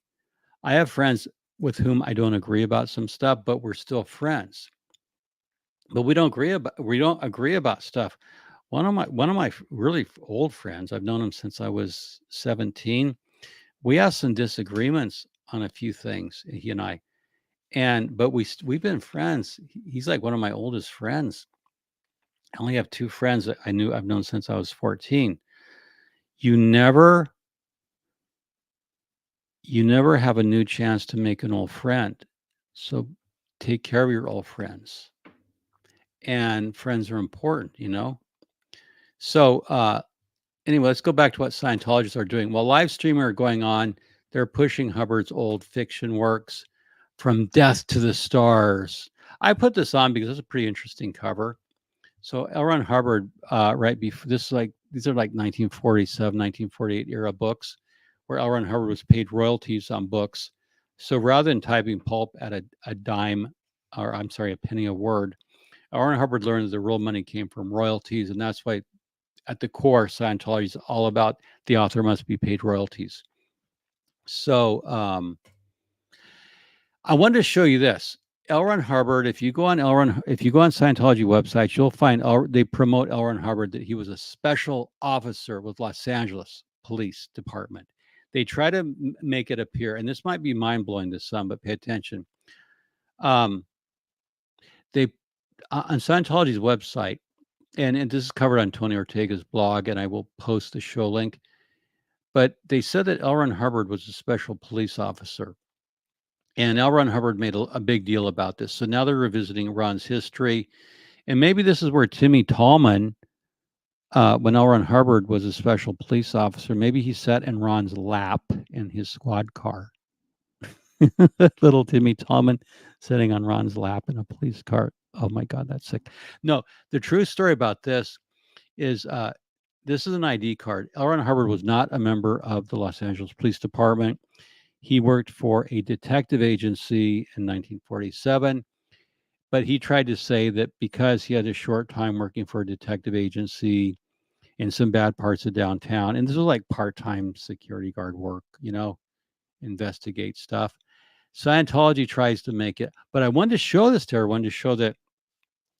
I have friends with whom I don't agree about some stuff, but we're still friends. But we don't agree about stuff. One of my really old friends, I've known him since I was 17. we have some disagreements on a few things, he and I. But we've been friends. He's like one of my oldest friends. I only have 2 friends that I've known since I was 14. You never have a new chance to make an old friend. So take care of your old friends. And friends are important, you know? So anyway, let's go back to what Scientologists are doing. While live streaming are going on, they're pushing Hubbard's old fiction works, From Death to the Stars. I put this on because it's a pretty interesting cover. So L. Ron Hubbard, right before this, these are like 1947, 1948 era books, where L. Ron Hubbard was paid royalties on books. So rather than typing pulp at a dime, or I'm sorry, a penny a word, L. Ron Hubbard learned that the real money came from royalties, and that's why, at the core, Scientology is all about the author must be paid royalties. So I wanted to show you this. L. Ron Hubbard, if you go on Scientology websites, you'll find they promote L. Ron Hubbard that he was a special officer with Los Angeles Police Department. They try to make it appear, and this might be mind-blowing to some, but pay attention. They on Scientology's website, and this is covered on Tony Ortega's blog, and I will post the show link. But they said that L. Ron Hubbard was a special police officer. And L. Ron Hubbard made a big deal about this. So now they're revisiting Ron's history. And maybe this is where Timmy Tallman, when L. Ron Hubbard was a special police officer, maybe he sat in Ron's lap in his squad car. Little Timmy Tallman sitting on Ron's lap in a police car. Oh my God, that's sick. No, the true story about this is this is an ID card. L. Ron Hubbard was not a member of the Los Angeles Police Department. He worked for a detective agency in 1947, but he tried to say that because he had a short time working for a detective agency in some bad parts of downtown, and this was like part-time security guard work, you know, investigate stuff. Scientology tries to make it, but I wanted to show this to everyone to show that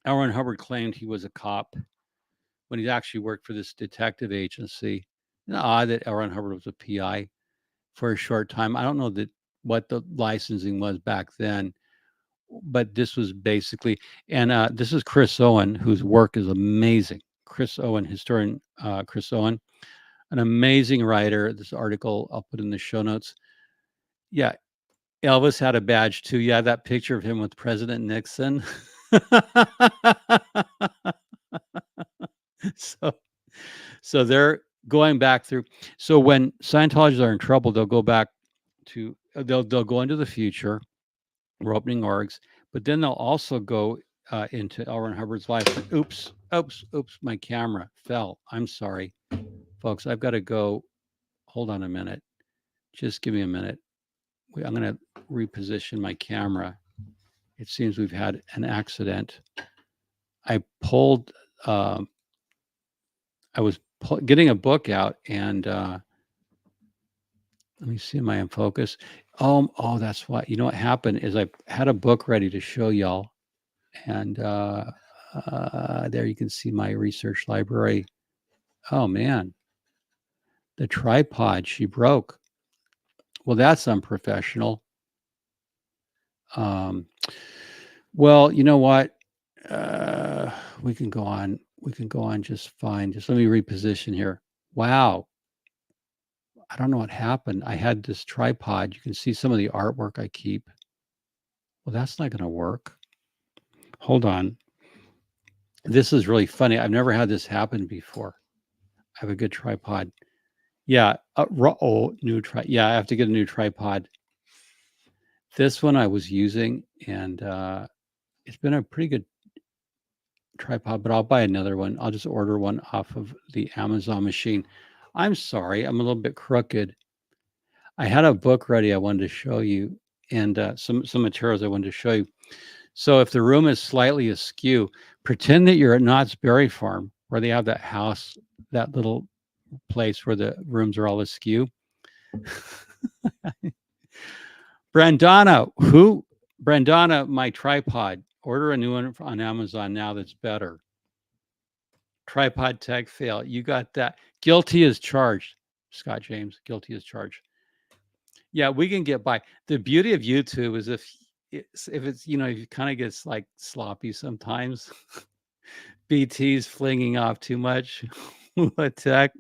L. Ron Hubbard claimed he was a cop when he actually worked for this detective agency. It's odd that L. Ron Hubbard was a PI for a short time. I don't know what the licensing was back then, but this was basically, and this is Chris Owen, whose work is amazing. Chris Owen, historian Chris Owen, an amazing writer. This article I'll put in the show notes. Yeah, Elvis had a badge too. Yeah, that picture of him with President Nixon. so they're going back through. So when Scientologists are in trouble, they'll go back to they'll go into the future. We're opening orgs, but then they'll also go into L. Ron Hubbard's life. Oops, my camera fell. I'm sorry, folks. I've got to go. Hold on a minute. Just give me a minute. I'm going to reposition my camera. It seems we've had an accident. I pulled. I was getting a book out, and let me see. Am I in focus? Oh, that's why. You know what happened is I had a book ready to show y'all, and there you can see my research library. Oh man, the tripod she broke. Well, that's unprofessional. Well, you know what? We can go on. We can go on just fine. Just let me reposition here. Wow. I don't know what happened. I had this tripod. You can see some of the artwork I keep. Well, that's not going to work. Hold on. This is really funny. I've never had this happen before. I have a good tripod. Yeah. Yeah, I have to get a new tripod. This one I was using, and it's been a pretty good tripod, but I'll buy another one. I'll just order one off of the Amazon machine. I'm sorry, I'm a little bit crooked. I had a book ready I wanted to show you, and some materials I wanted to show you. So if the room is slightly askew, pretend that you're at Knott's Berry Farm, where they have that house, that little place where the rooms are all askew. Brandana, my tripod. Order a new one on Amazon now that's better. Tripod tag fail. You got that. Guilty as charged. Scott James, guilty as charged. Yeah, we can get by. The beauty of YouTube is if it's you know, if it kind of gets like sloppy sometimes, BT's flinging off too much. What the heck?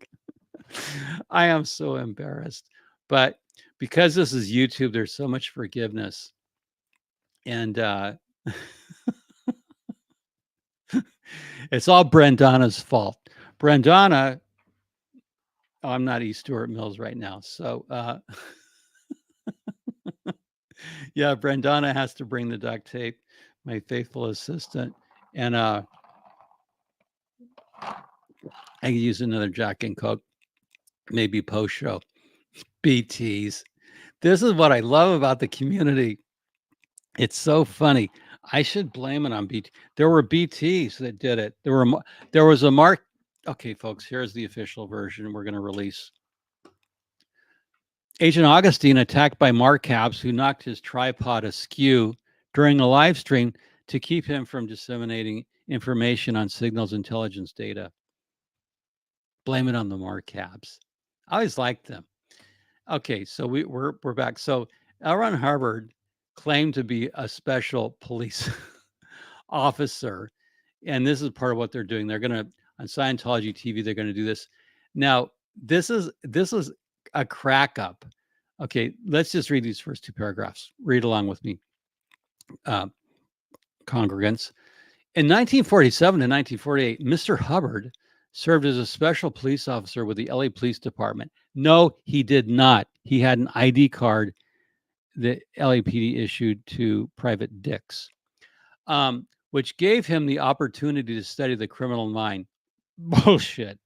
I am so embarrassed. But because this is YouTube, there's so much forgiveness. And it's all Brendana's fault. Brendana, oh, I'm not East Stewart Mills right now. So yeah, Brendana has to bring the duct tape, my faithful assistant. And I can use another Jack and Coke, maybe post show. BTs. This is what I love about the community. It's so funny. I should blame it on BT. There were BTs that did it. There was a mark. Okay, folks, here's the official version we're going to release. Agent Augustine attacked by Marcaps who knocked his tripod askew during a live stream to keep him from disseminating information on signals intelligence data. Blame it on the Marcaps. I always liked them. Okay, so we're back. So L. Ron Hubbard claimed to be a special police officer, and this is part of what they're doing. They're going to on Scientology TV. They're going to do this. Now, this is a crack up. Okay, let's just read these first two paragraphs. Read along with me, congregants. In 1947 and 1948, Mr. Hubbard served as a special police officer with the LA Police Department. No, he did not. He had an ID card that LAPD issued to private dicks, which gave him the opportunity to study the criminal mind. Bullshit.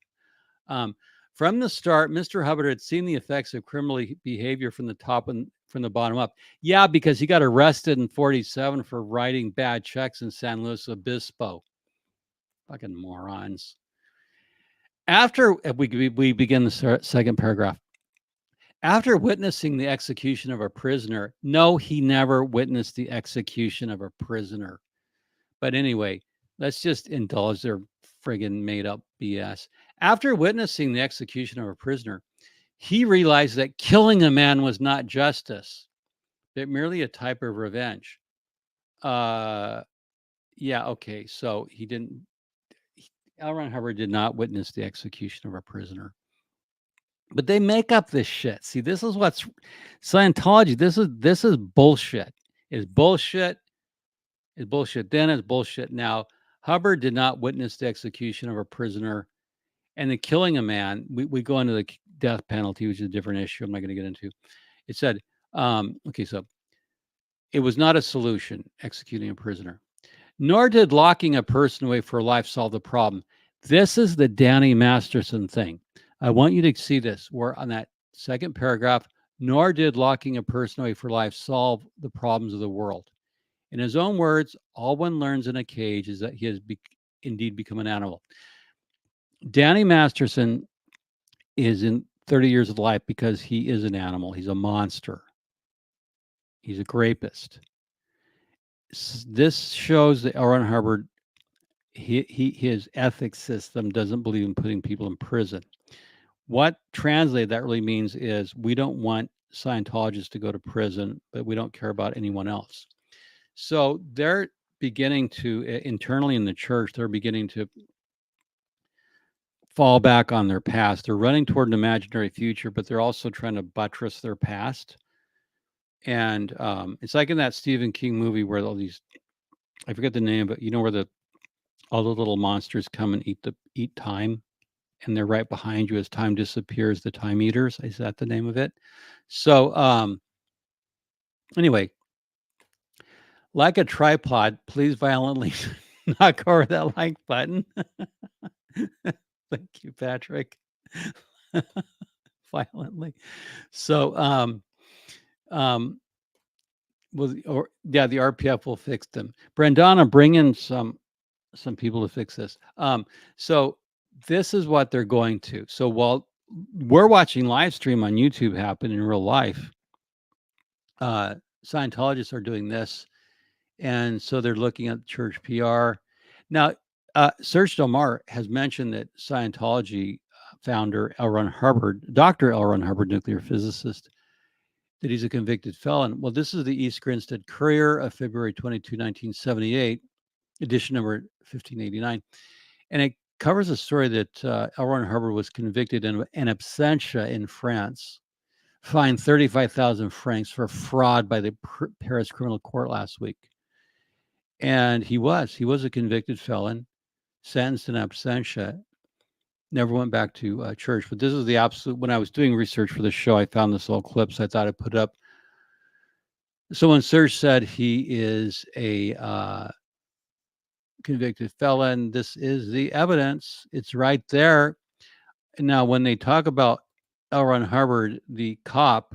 From the start, Mr. Hubbard had seen the effects of criminal behavior from the top and from the bottom up. Yeah, because he got arrested in 47 for writing bad checks in San Luis Obispo. Fucking morons. After we begin the second paragraph. After witnessing the execution of a prisoner, no, he never witnessed the execution of a prisoner. But anyway, let's just indulge their friggin' made up BS. After witnessing the execution of a prisoner, he realized that killing a man was not justice, but merely a type of revenge. Yeah, okay. So he didn't. L. Ron Hubbard did not witness the execution of a prisoner. But they make up this shit. See, this is what's Scientology. This is bullshit. It's bullshit. It's bullshit. Then it's bullshit. Now, Hubbard did not witness the execution of a prisoner and the killing a man. We go into the death penalty, which is a different issue. I'm not going to get into. It said, okay, so it was not a solution, executing a prisoner, nor did locking a person away for life solve the problem. This is the Danny Masterson thing. I want you to see this. We're on that second paragraph. Nor did locking a person away for life solve the problems of the world. In his own words, all one learns in a cage is that he has indeed become an animal. Danny Masterson is in 30 years of life because he is an animal. He's a monster. He's a rapist. This shows that L. Ron Hubbard, his ethics system doesn't believe in putting people in prison. What translated that really means is we don't want Scientologists to go to prison, but we don't care about anyone else. So they're beginning to, internally in the church, they're beginning to fall back on their past. They're running toward an imaginary future, but they're also trying to buttress their past. And it's like in that Stephen King movie where all these, I forget the name, but you know where all the little monsters come and eat time, and they're right behind you as time disappears. The Time Eaters, is that the name of it? So anyway, like a tripod, please violently knock over that like button. Thank you, Patrick. Violently. So the RPF will fix them. Brendana, bring in some people to fix this. So this is what they're going to. So while we're watching live stream on YouTube happen in real life, Scientologists are doing this. And so they're looking at church PR. Now, Serge Delmar has mentioned that Scientology founder L. Ron Hubbard, Dr. L. Ron Hubbard, nuclear physicist, that he's a convicted felon. Well, this is the East Grinstead Courier of February 22, 1978, edition number 1589. And it covers a story that L. Ron Hubbard was convicted in absentia in France, fined 35,000 francs for fraud by the Paris criminal court last week. And he was a convicted felon, sentenced in absentia, never went back to church. But this is the absolute, when I was doing research for the show, I found this little clip, so I thought I'd put it up. Someone search said he is a convicted felon. This is the evidence. It's right there. Now, when they talk about L. Ron Hubbard, the cop,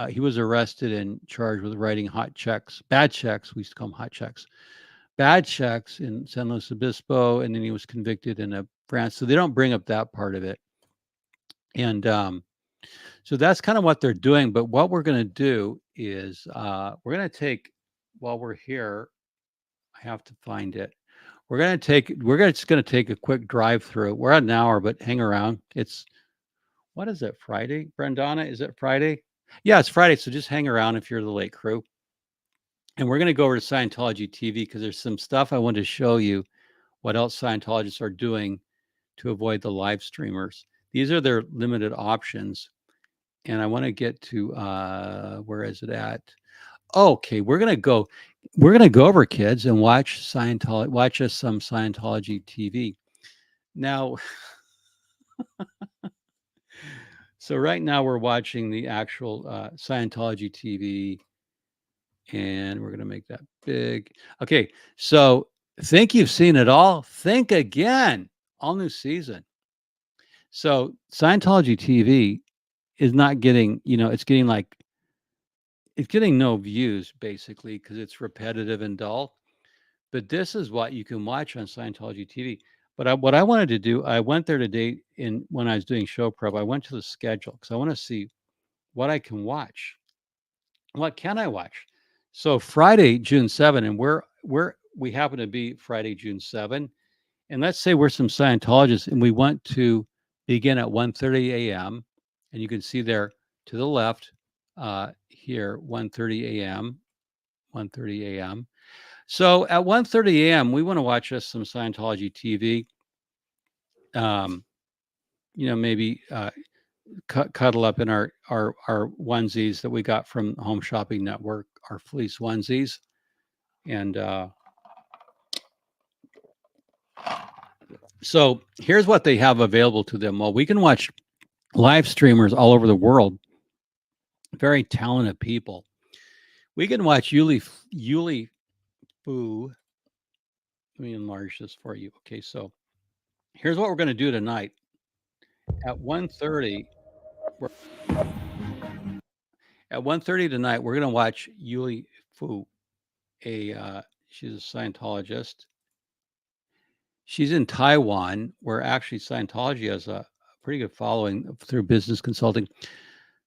he was arrested and charged with writing bad checks. We used to call them hot checks, bad checks in San Luis Obispo, and then he was convicted in France. So they don't bring up that part of it. And so that's kind of what they're doing. But what we're going to do is we're going to take, while we're here, I have to find it. We're just going to take a quick drive through. We're at an hour, but hang around. What is it, Friday? Brendana, is it Friday? Yeah, it's Friday. So just hang around if you're the late crew. And we're going to go over to Scientology TV because there's some stuff I want to show you what else Scientologists are doing to avoid the live streamers. These are their limited options. And I want to get to, where is it at? Okay, we're going to go over, kids, and watch us some Scientology TV. Now, so right now we're watching the actual Scientology TV, and we're going to make that big. Okay, so think you've seen it all? Think again. All new season. So Scientology TV is not getting, it's getting no views basically because it's repetitive and dull. But this is what you can watch on Scientology TV. But what I wanted to do, I went there today when I was doing show prep. I went to the schedule because I want to see what I can watch. What can I watch? So Friday, June 7, and we happen to be Friday, June 7. And let's say we're some Scientologists and we want to begin at 1:30 a.m. And you can see there to the left here, 1:30 a.m. 1:30 a.m. So at 1:30 a.m., we want to watch us some Scientology TV. Maybe cuddle up in our onesies that we got from Home Shopping Network, our fleece onesies. And so here's what they have available to them. Well, we can watch live streamers all over the world, very talented people. We can watch Yuli Fu. Let me enlarge this for you. Okay, so here's what we're going to do tonight. At 1:30 tonight, we're going to watch Yuli Fu. She's a Scientologist. She's in Taiwan, where actually Scientology has a pretty good following through business consulting.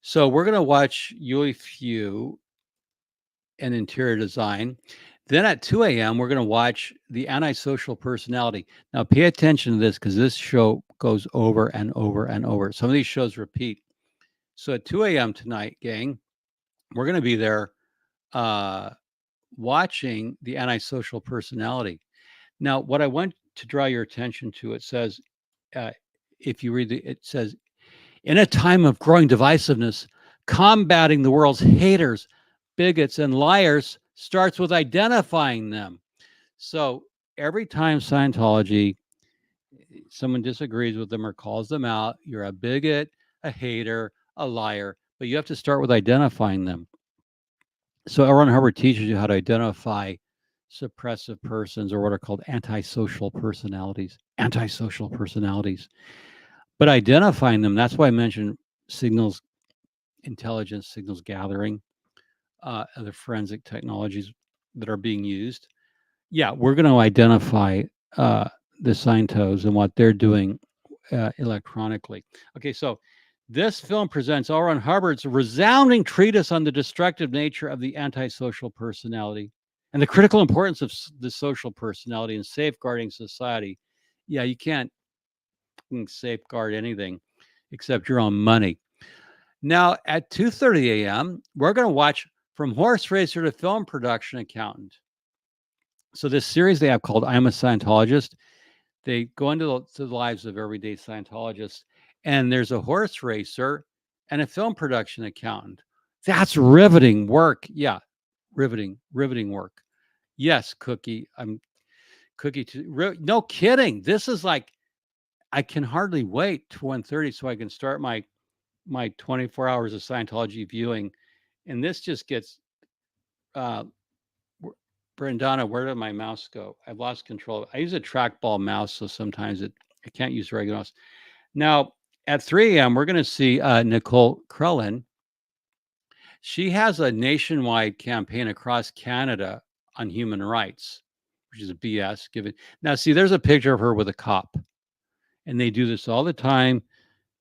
So we're going to watch Yuli Fu and interior design. Then at 2 a.m., we're going to watch The Antisocial Personality. Now, pay attention to this because this show goes over and over and over. Some of these shows repeat. So at 2 a.m. tonight, gang, we're going to be there watching The Antisocial Personality. Now, what I want to draw your attention to, it says, if you read it says, in a time of growing divisiveness, combating the world's haters, bigots, and liars starts with identifying them. So every time Scientology, someone disagrees with them or calls them out, you're a bigot, a hater, a liar, but you have to start with identifying them. So L. Ron Hubbard teaches you how to identify suppressive persons, or what are called antisocial personalities. But identifying them, that's why I mentioned signals, intelligence, signals gathering, other forensic technologies that are being used. Yeah, we're going to identify the Scientos and what they're doing electronically. Okay, so this film presents L. Ron Hubbard's resounding treatise on the destructive nature of the antisocial personality and the critical importance of the social personality in safeguarding society. Yeah, you can't safeguard anything except your own money. Now at 2:30 a.m., we're going to watch From Horse Racer to Film Production Accountant. So this series they have called I'm a Scientologist. They go into the lives of everyday Scientologists, and there's a horse racer and a film production accountant. That's riveting work. Yeah, riveting work. Yes, Cookie. I'm Cookie. No kidding. This is like I can hardly wait to 1:30 so I can start my 24 hours of Scientology viewing, and this just gets. Uh, Brandana, where did my mouse go? I've lost control. I use a trackball mouse, so sometimes I can't use the regular mouse. Now, at 3 a.m., we're going to see Nicole Krillin. She has a nationwide campaign across Canada on human rights, which is a BS. Given now, see, there's a picture of her with a cop, and they do this all the time.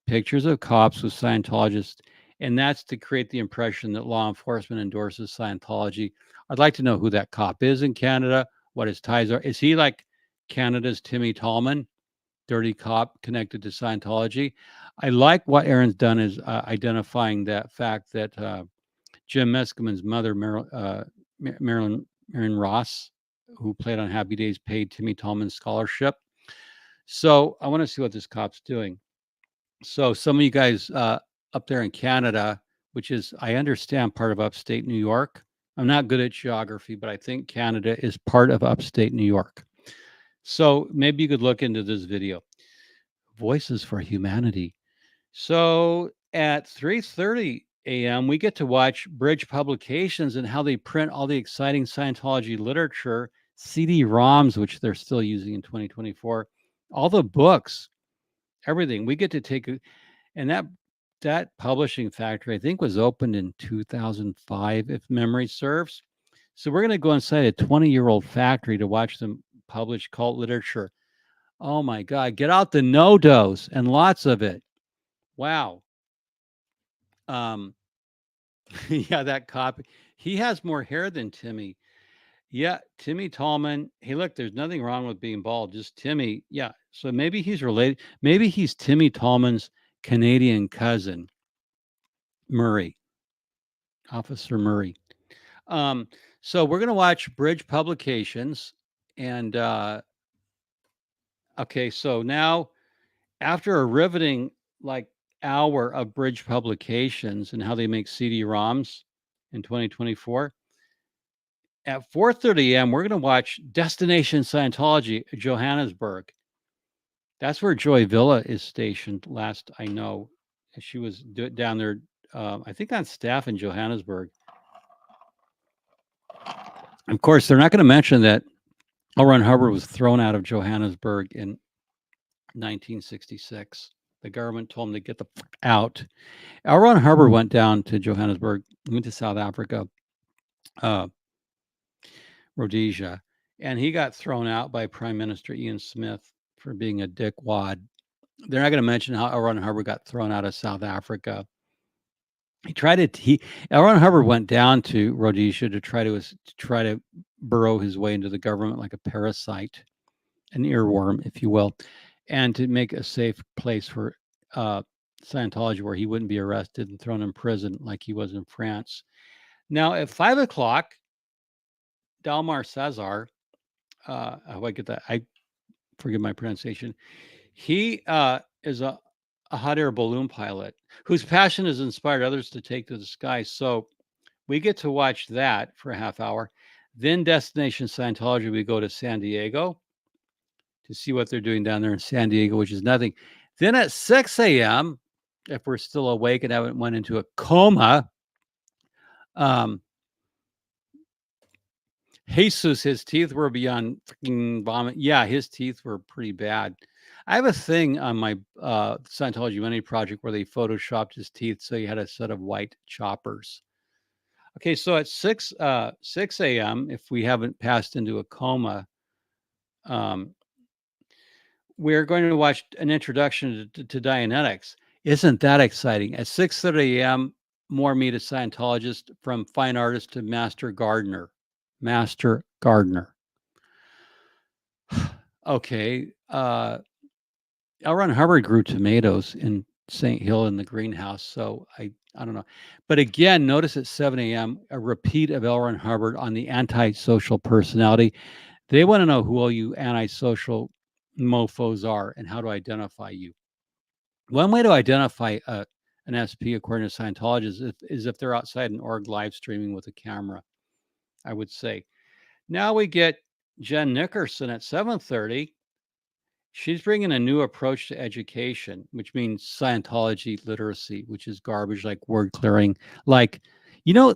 Pictures of cops with Scientologists, and that's to create the impression that law enforcement endorses Scientology. I'd like to know who that cop is in Canada, what his ties are. Is he like Canada's Timmy Tallman, dirty cop connected to Scientology? I like what Aaron's done is identifying that fact that Jim Meskimen's mother, Marilyn Ross, who played on Happy Days, paid Timmy Tallman scholarship. So I want to see what this cop's doing. So some of you guys up there in Canada, which is, I understand, part of upstate New York. I'm not good at geography, but I think Canada is part of upstate New York. So maybe you could look into this video. Voices for Humanity. So at 3:30 a.m., we get to watch Bridge Publications and how they print all the exciting Scientology literature, CD-ROMs, which they're still using in 2024, all the books, everything. We get to take and that publishing factory, I think, was opened in 2005, if memory serves. So we're going to go inside a 20-year-old factory to watch them publish cult literature. Oh my God, get out the no-dos and lots of it. Wow. Yeah, that copy. He has more hair than Timmy. Yeah, Timmy Tallman. Hey, look, there's nothing wrong with being bald. Just Timmy. Yeah. So maybe he's related. Maybe he's Timmy Tallman's Canadian cousin, Murray, Officer Murray. So we're gonna watch Bridge Publications, and okay, so now after a riveting like hour of Bridge Publications and how they make CD-ROMs in 2024, at 4:30 a.m. we're gonna watch Destination Scientology, Johannesburg. That's where Joy Villa is stationed. Last I know, she was down there. I think on staff in Johannesburg. Of course, they're not going to mention that L. Ron Hubbard was thrown out of Johannesburg in 1966. The government told him to get the fuck out. L. Ron Hubbard went down to Johannesburg, went to South Africa, Rhodesia, and he got thrown out by Prime Minister Ian Smith for being a dickwad. They're not going to mention how L. Ron Hubbard got thrown out of South Africa. L. Ron Hubbard went down to Rhodesia to try to burrow his way into the government like a parasite, an earworm, if you will, and to make a safe place for Scientology where he wouldn't be arrested and thrown in prison like he was in France. Now at 5:00, Dalmar Cesar, how I get that? I forgive my pronunciation. He is a hot air balloon pilot whose passion has inspired others to take to the sky. So we get to watch that for a half hour. Then Destination Scientology, we go to San Diego to see what they're doing down there in San Diego, which is nothing. Then at 6 a.m., if we're still awake and haven't went into a coma, Jesus, his teeth were beyond freaking vomit. Yeah, his teeth were pretty bad. I have a thing on my Scientology Humanity project where they photoshopped his teeth so he had a set of white choppers. Okay, so at 6 a.m., if we haven't passed into a coma, we're going to watch an introduction to Dianetics. Isn't that exciting? At 6:30 a.m., more Meet a Scientologist, from fine artist to master gardener. Master gardener. Okay. L. Ron Hubbard grew tomatoes in St. Hill in the greenhouse. So I don't know. But again, notice at 7 a.m., a repeat of L. Ron Hubbard on the antisocial personality. They want to know who all you antisocial mofos are and how to identify you. One way to identify an SP, according to Scientologists, is if they're outside an org live streaming with a camera, I would say. Now we get Jen Nickerson at 7:30. She's bringing a new approach to education, which means Scientology literacy, which is garbage like word clearing. Like, you know,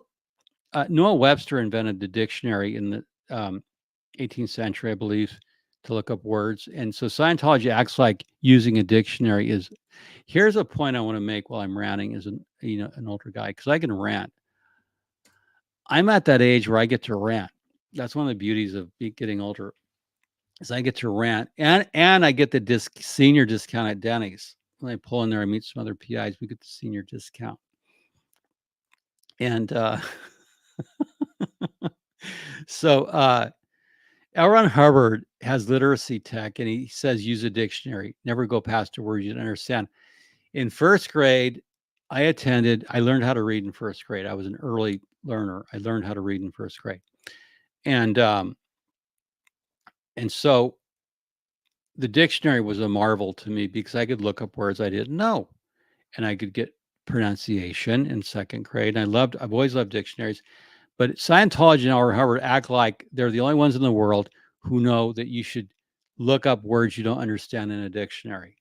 Noah Webster invented the dictionary in the 18th century, I believe, to look up words. And so Scientology acts like using a dictionary is. Here's a point I want to make while I'm ranting as an older guy, because I can rant. I'm at that age where I get to rant. That's one of the beauties of getting older, is I get to rant, and I get the senior discount at Denny's. When I pull in there, I meet some other PIs. We get the senior discount, and so L. Ron Hubbard has literacy tech, and he says use a dictionary. Never go past a word you don't understand. In first grade, I learned how to read in first grade. I was an early learner. I learned how to read in first grade, and so the dictionary was a marvel to me because I could look up words I didn't know, and I could get pronunciation in second grade. And I've always loved dictionaries, but Scientology and L. Ron Hubbard act like they're the only ones in the world who know that you should look up words you don't understand in a dictionary.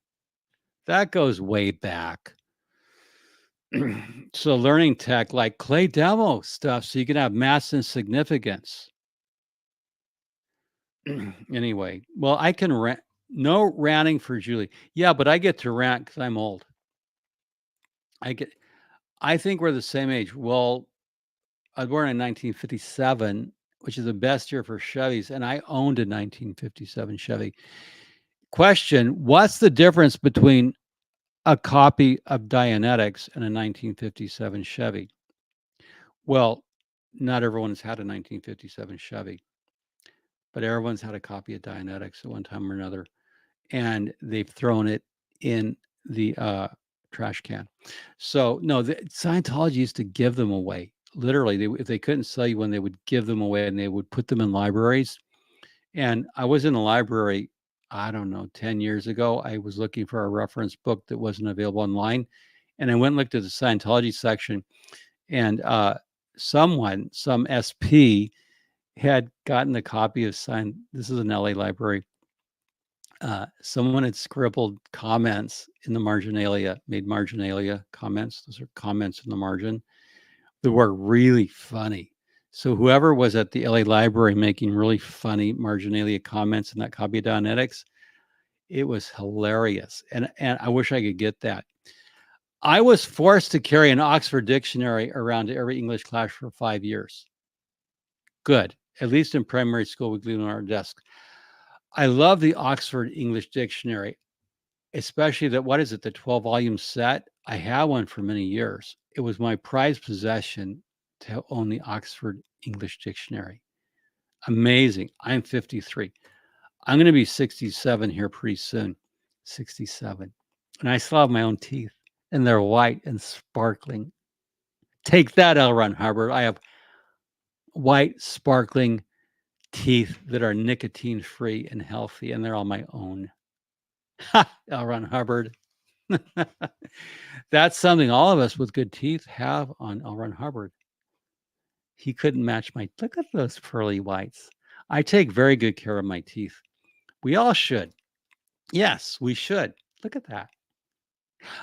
That goes way back. So learning tech like clay demo stuff so you can have mass and significance. Anyway, well, I can rant. No ranting for Julie. Yeah, but I get to rant because I'm old. I think we're the same age. Well, I was born in 1957, which is the best year for Chevys, and I owned a 1957 Chevy. Question: what's the difference between a copy of Dianetics and a 1957 Chevy? Well, not everyone's had a 1957 Chevy, but everyone's had a copy of Dianetics at one time or another, and they've thrown it in the trash can. So no, Scientology used to give them away. Literally, if they couldn't sell you one, they would give them away, and they would put them in libraries. And I was in a library, I don't know, 10 years ago. I was looking for a reference book that wasn't available online, and I went and looked at the Scientology section, and some SP had gotten a copy of This is an LA library. Someone had scribbled comments in the Marginalia, made Marginalia comments. Those are comments in the margin that were really funny. So whoever was at the LA library making really funny Marginalia comments in that copy of Dianetics, it was hilarious. And I wish I could get that. I was forced to carry an Oxford dictionary around to every English class for 5 years. Good. At least in primary school, we'd leave it on our desk. I love the Oxford English Dictionary, especially the 12-volume set. I had one for many years. It was my prized possession to own the Oxford English Dictionary. Amazing. I'm 53. I'm going to be 67 here pretty soon. 67. And I still have my own teeth, and they're white and sparkling. Take that, L. Ron Hubbard. I have white, sparkling teeth that are nicotine free and healthy, and they're all my own. L. Ron Hubbard. That's something all of us with good teeth have on L. Ron Hubbard. He couldn't match my. Look at those pearly whites. I take very good care of my teeth. We all should. Yes, we should. Look at that.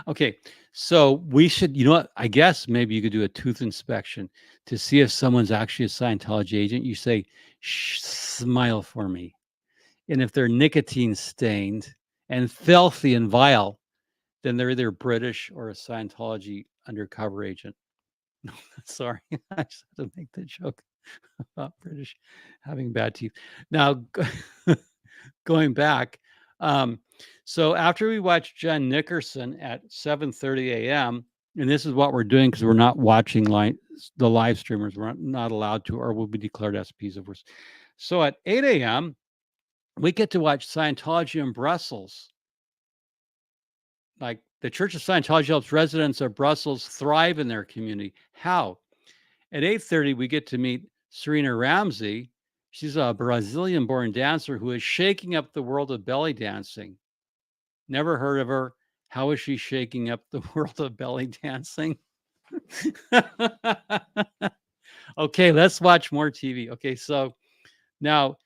Okay, so we should, I guess maybe you could do a tooth inspection to see if someone's actually a Scientology agent. You say, smile for me. And if they're nicotine stained and filthy and vile, then they're either British or a Scientology undercover agent. Sorry, I just had to make the joke about British having bad teeth. Now, going back, so after we watch Jen Nickerson at 7:30 a.m., and this is what we're doing because we're not watching the live streamers. We're not allowed to, or we'll be declared SPs of course. So at 8 a.m., we get to watch Scientology in Brussels. Like The Church of Scientology helps residents of Brussels thrive in their community. How? At 8:30, we get to meet Serena Ramsey. She's a Brazilian-born dancer who is shaking up the world of belly dancing. Never heard of her. How is she shaking up the world of belly dancing? Okay, let's watch more TV. Okay, so now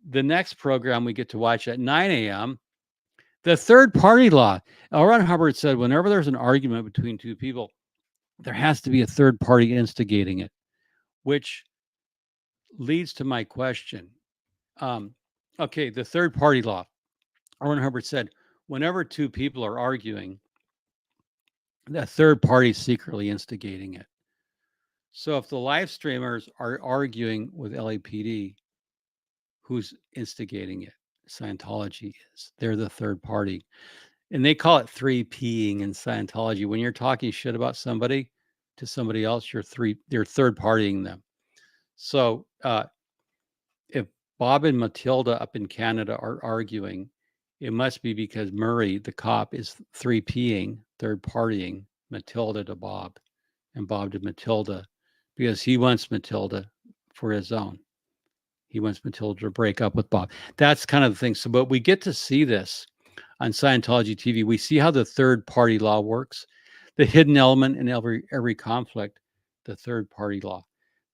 the next program we get to watch at 9 a.m., the third party law. L. Ron Hubbard said whenever there's an argument between two people, there has to be a third party instigating it, which leads to my question. Okay, the third party law. L. Ron Hubbard said whenever two people are arguing, the third party is secretly instigating it. So if the live streamers are arguing with LAPD, who's instigating it? Scientology is. They're the third party. And they call it 3Ping in Scientology. When you're talking shit about somebody to somebody else, you're third partying them. So if Bob and Matilda up in Canada are arguing, it must be because Murray, the cop, is 3Ping, third partying Matilda to Bob and Bob to Matilda because he wants Matilda for his own. He wants Matilda to break up with Bob. That's kind of the thing. So, but we get to see this on Scientology TV. We see how the third party law works, the hidden element in every conflict, the third party law.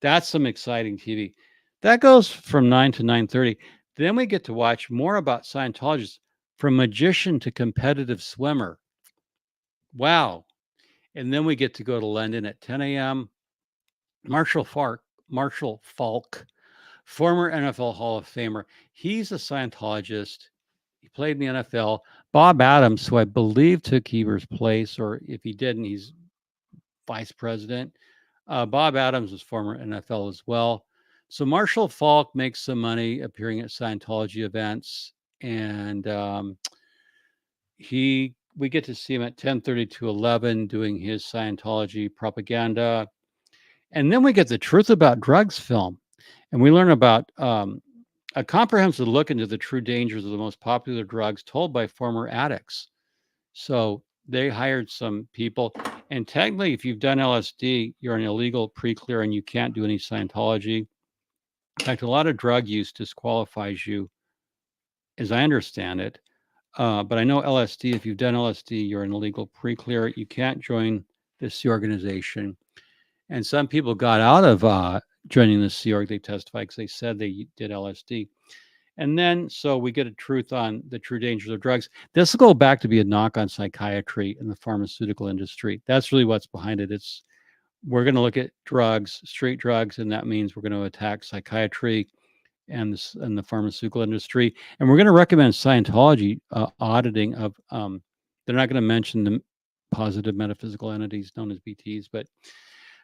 That's some exciting TV. That goes from 9 to 9:30. Then we get to watch more about Scientologists, from magician to competitive swimmer. Wow. And then we get to go to London at 10 a.m. Marshall Falk, former NFL Hall of Famer. He's a Scientologist. He played in the NFL. Bob Adams, who I believe took Heber's place, or if he didn't, he's vice president. Bob Adams was former NFL as well. So Marshall Falk makes some money appearing at Scientology events, and we get to see him at 10:30 to 11 doing his Scientology propaganda. And then we get the Truth About Drugs film, and we learn about a comprehensive look into the true dangers of the most popular drugs told by former addicts. So they hired some people, and technically, if you've done LSD, you're an illegal pre-clear and you can't do any Scientology. In fact, a lot of drug use disqualifies you, as I understand it. But I know LSD, if you've done LSD, you're an illegal pre-clear. You can't join the Sea organization. And some people got out of joining the Sea Org. They testified because they said they did LSD. And then, so we get a truth on the true dangers of drugs. This will go back to be a knock on psychiatry and the pharmaceutical industry. That's really what's behind it. We're going to look at drugs, street drugs, and that means we're going to attack psychiatry and the pharmaceutical industry. And we're going to recommend Scientology auditing of. They're not going to mention the positive metaphysical entities known as BTs, but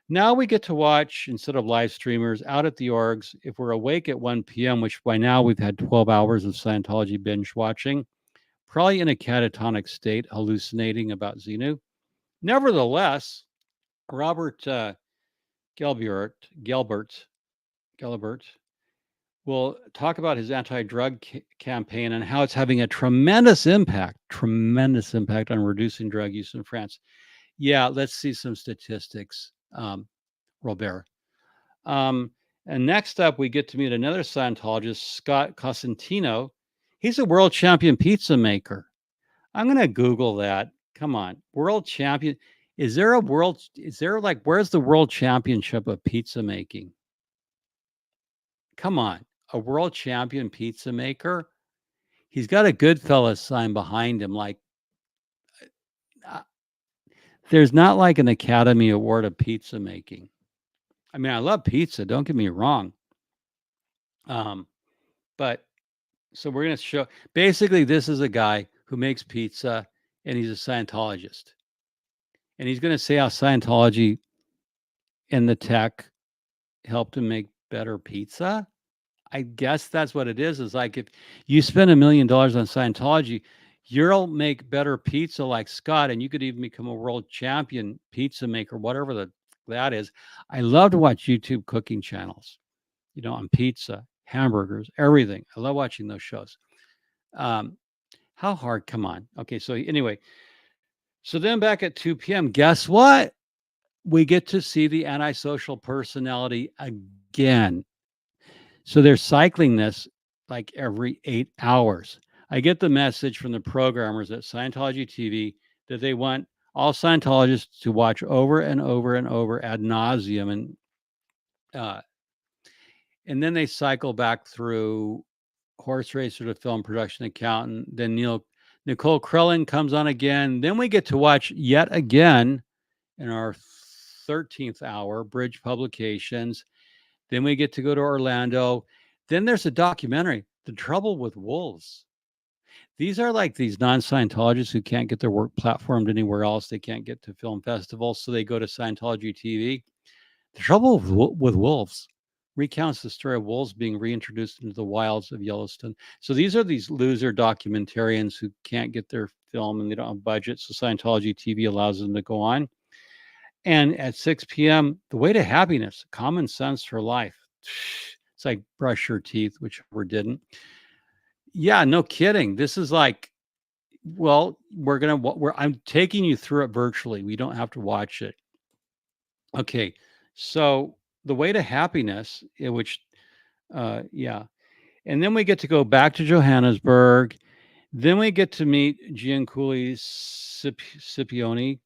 now we get to watch, instead of live streamers, out at the orgs. If we're awake at 1 p.m., which by now we've had 12 hours of Scientology binge watching, probably in a catatonic state, hallucinating about Xenu. Nevertheless, Robert Gelbert will talk about his anti-drug campaign and how it's having a tremendous impact on reducing drug use in France. Yeah, let's see some statistics. Robert. And next up, we get to meet another Scientologist, Scott Cosentino. He's a world champion pizza maker. I'm going to Google that. Come on. World champion. Where's the world championship of pizza making? Come on. A world champion pizza maker? He's got a Goodfellas sign behind him. There's not like an Academy Award of pizza making. I mean, I love pizza. Don't get me wrong. But so we're going to show, basically, this is a guy who makes pizza and he's a Scientologist. And he's going to say how Scientology and the tech helped him make better pizza. I guess that's what it is like if you spend $1 million on Scientology, you'll make better pizza like Scott, and you could even become a world champion pizza maker, whatever that is. I love to watch YouTube cooking channels, on pizza, hamburgers, everything. I love watching those shows. How hard? Come on. Okay, so anyway, So then back at 2 p.m., guess what? We get to see the antisocial personality again. So they're cycling this like every 8 hours. I get the message from the programmers at Scientology TV that they want all Scientologists to watch over and over and over ad nauseum, uh, and then they cycle back through horse racer to film production accountant. Then Nicole Krillin comes on again. Then we get to watch yet again in our 13th hour Bridge Publications. Then we get to go to Orlando. Then there's a documentary, The Trouble with Wolves. These are like these non-Scientologists who can't get their work platformed anywhere else. They can't get to film festivals, so they go to Scientology TV. The Trouble with Wolves recounts the story of wolves being reintroduced into the wilds of Yellowstone. So these are these loser documentarians who can't get their film and they don't have budget, so Scientology TV allows them to go on. And at 6 p.m., The Way to Happiness, Common Sense for Life. It's like brush your teeth, whichever didn't. Yeah, no kidding. This is like, well, I'm taking you through it virtually. We don't have to watch it. Okay, so The Way to Happiness, which, yeah. And then we get to go back to Johannesburg. Then we get to meet Gianculli Scipione.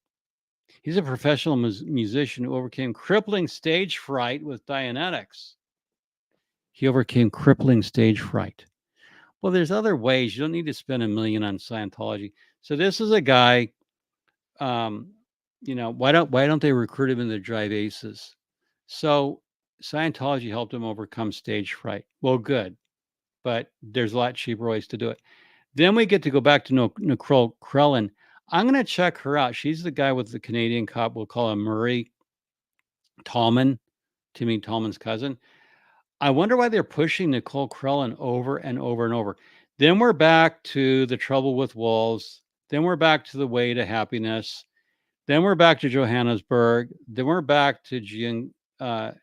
He's a professional musician who overcame crippling stage fright with Dianetics. He overcame crippling stage fright. Well, there's other ways. You don't need to spend $1 million on Scientology. So this is a guy. Why don't they recruit him in the Drive Aces? So Scientology helped him overcome stage fright. Well, good, but there's a lot cheaper ways to do it. Then we get to go back to Nicole Krillin. I'm going to check her out. She's the guy with the Canadian cop. We'll call him Murray Tallman, Timmy Tallman's cousin. I wonder why they're pushing Nicole Krillin over and over and over. Then we're back to The Trouble with Wolves. Then we're back to The Way to Happiness. Then we're back to Johannesburg. Then we're back to Gianluca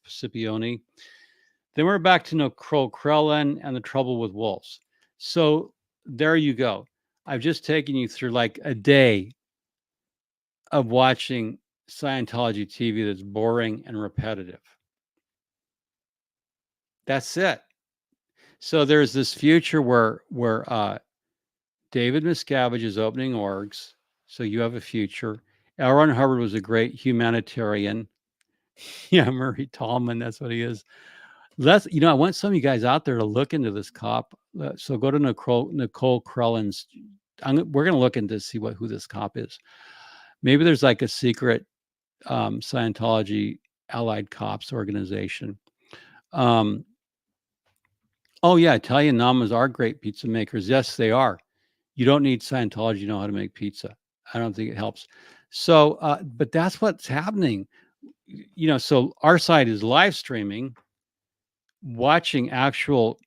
Scipione. Then we're back to Nicole Krillin and The Trouble with Wolves. So there you go. I've just taken you through like a day of watching Scientology TV that's boring and repetitive. That's it. So there's this future where David Miscavage is opening orgs. So you have a future. L. Ron Hubbard was a great humanitarian. Yeah, Murray Tallman, that's what he is. I want some of you guys out there to look into this cop. So go to Nicole Krellin's. We're going to look into see who this cop is. Maybe there's like a secret Scientology allied cops organization. Oh yeah, Italian namas are great pizza makers. Yes, they are. You don't need Scientology to know how to make pizza. I don't think it helps. So, but that's what's happening. So our side is live streaming, watching actual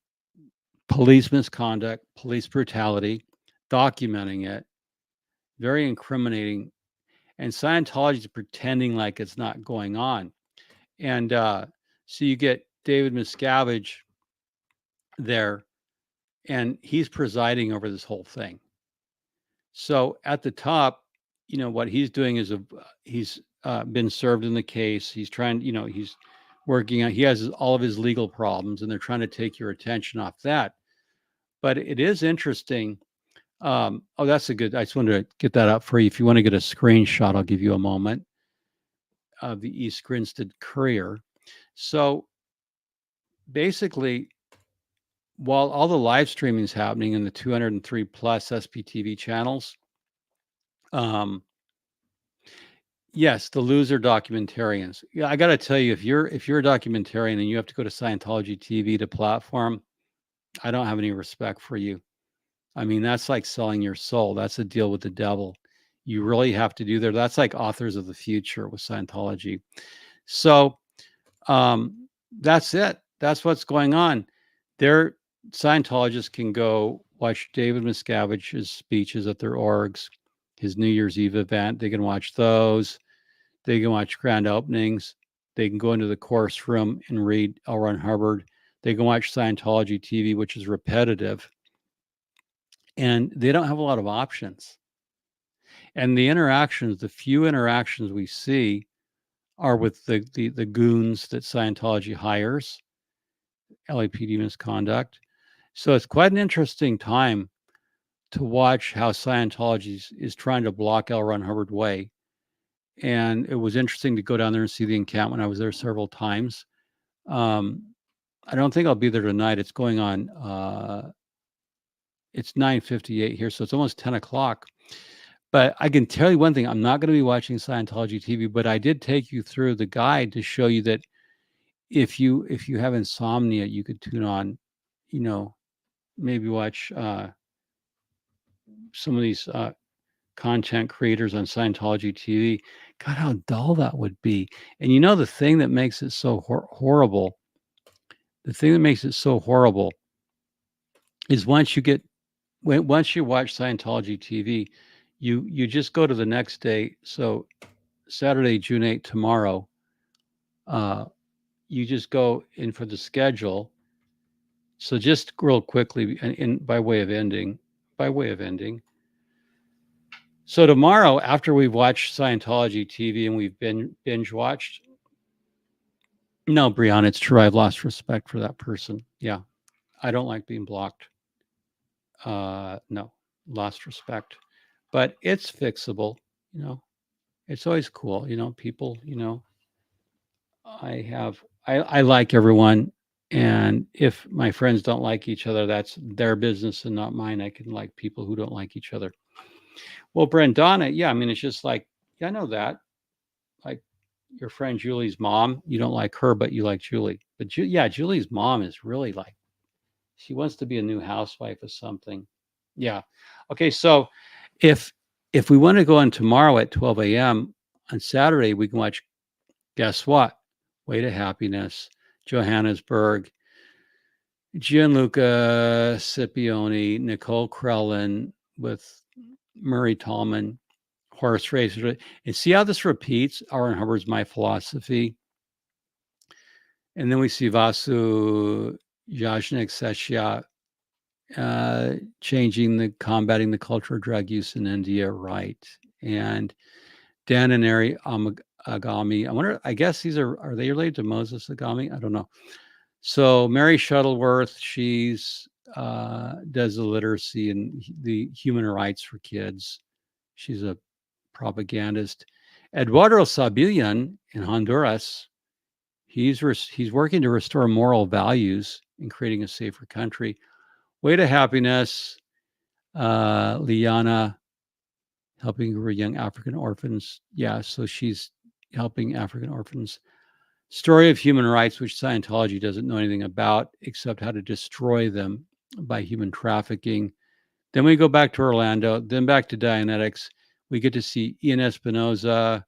police misconduct, police brutality, documenting it, very incriminating. And Scientology is pretending like it's not going on. And so you get David Miscavige there, and he's presiding over this whole thing. So at the top, what he's doing is he's been served in the case. He's trying, he's working on, he has all of his legal problems, and they're trying to take your attention off that. But it is interesting. That's I just wanted to get that up for you. If you want to get a screenshot, I'll give you a moment of the East Grinstead Courier. So basically, while all the live streaming is happening in the 203 plus SPTV channels, yes, the loser documentarians. Yeah, I got to tell you, if you're a documentarian and you have to go to Scientology TV to platform, I don't have any respect for you. I mean, that's like selling your soul. That's a deal with the devil. You really have to do there. That's like Authors of the Future with Scientology. So that's it. That's what's going on. Scientologists can go watch David Miscavige's speeches at their orgs, his New Year's Eve event. They can watch those. They can watch grand openings. They can go into the course room and read L. Ron Hubbard. They can watch Scientology TV, which is repetitive. and they don't have a lot of options. And the few interactions we see are with the goons that Scientology hires, LAPD misconduct. So it's quite an interesting time to watch how Scientology is trying to block L. Ron Hubbard way. And it was interesting to go down there and see the encampment. I was there several times. Um, I don't think I'll be there tonight. It's going on. It's 9:58 here, so it's almost 10 o'clock. But I can tell you one thing: I'm not going to be watching Scientology TV. But I did take you through the guide to show you that if you have insomnia, you could tune on, maybe watch some of these content creators on Scientology TV. God, how dull that would be. And the thing that makes it so horrible, is once you watch Scientology TV, you just go to the next day. So Saturday, June 8th, tomorrow, you just go in for the schedule. So just real quickly, and by way of ending. So tomorrow, after we've watched Scientology TV and we've been binge watched, no, Brianna, it's true. I've lost respect for that person. Yeah, I don't like being blocked. No, lost respect, but it's fixable. It's always cool. People. I like everyone, and if my friends don't like each other, that's their business and not mine. I can like people who don't like each other. Well, Brendana, yeah, I mean, it's just like, yeah, I know that. Like your friend Julie's mom, you don't like her, but you like Julie. But Julie's mom is really like, she wants to be a new housewife or something. Yeah. Okay. So if we want to go on tomorrow at 12 a.m. on Saturday, we can watch, guess what? Way to Happiness, Johannesburg, Gianluca Scipione, Nicole Krillin with Murray Tallman, horse racer. And see how this repeats? Aaron Hubbard's My Philosophy. And then we see Vasu Jajnik Seshia combating the culture of drug use in India, right? And Dan and Ari Agami. I guess these are they related to Moses Agami? I don't know. So Mary Shuttleworth, she's does the literacy and the human rights for kids. She's a propagandist. Eduardo Sabillan in Honduras, he's working to restore moral values and creating a safer country. Way to Happiness, Liana, helping young African orphans. Yeah, so she's helping African orphans. Story of Human Rights, which Scientology doesn't know anything about except how to destroy them by human trafficking. Then we go back to Orlando, then back to Dianetics. We get to see Ian Espinoza,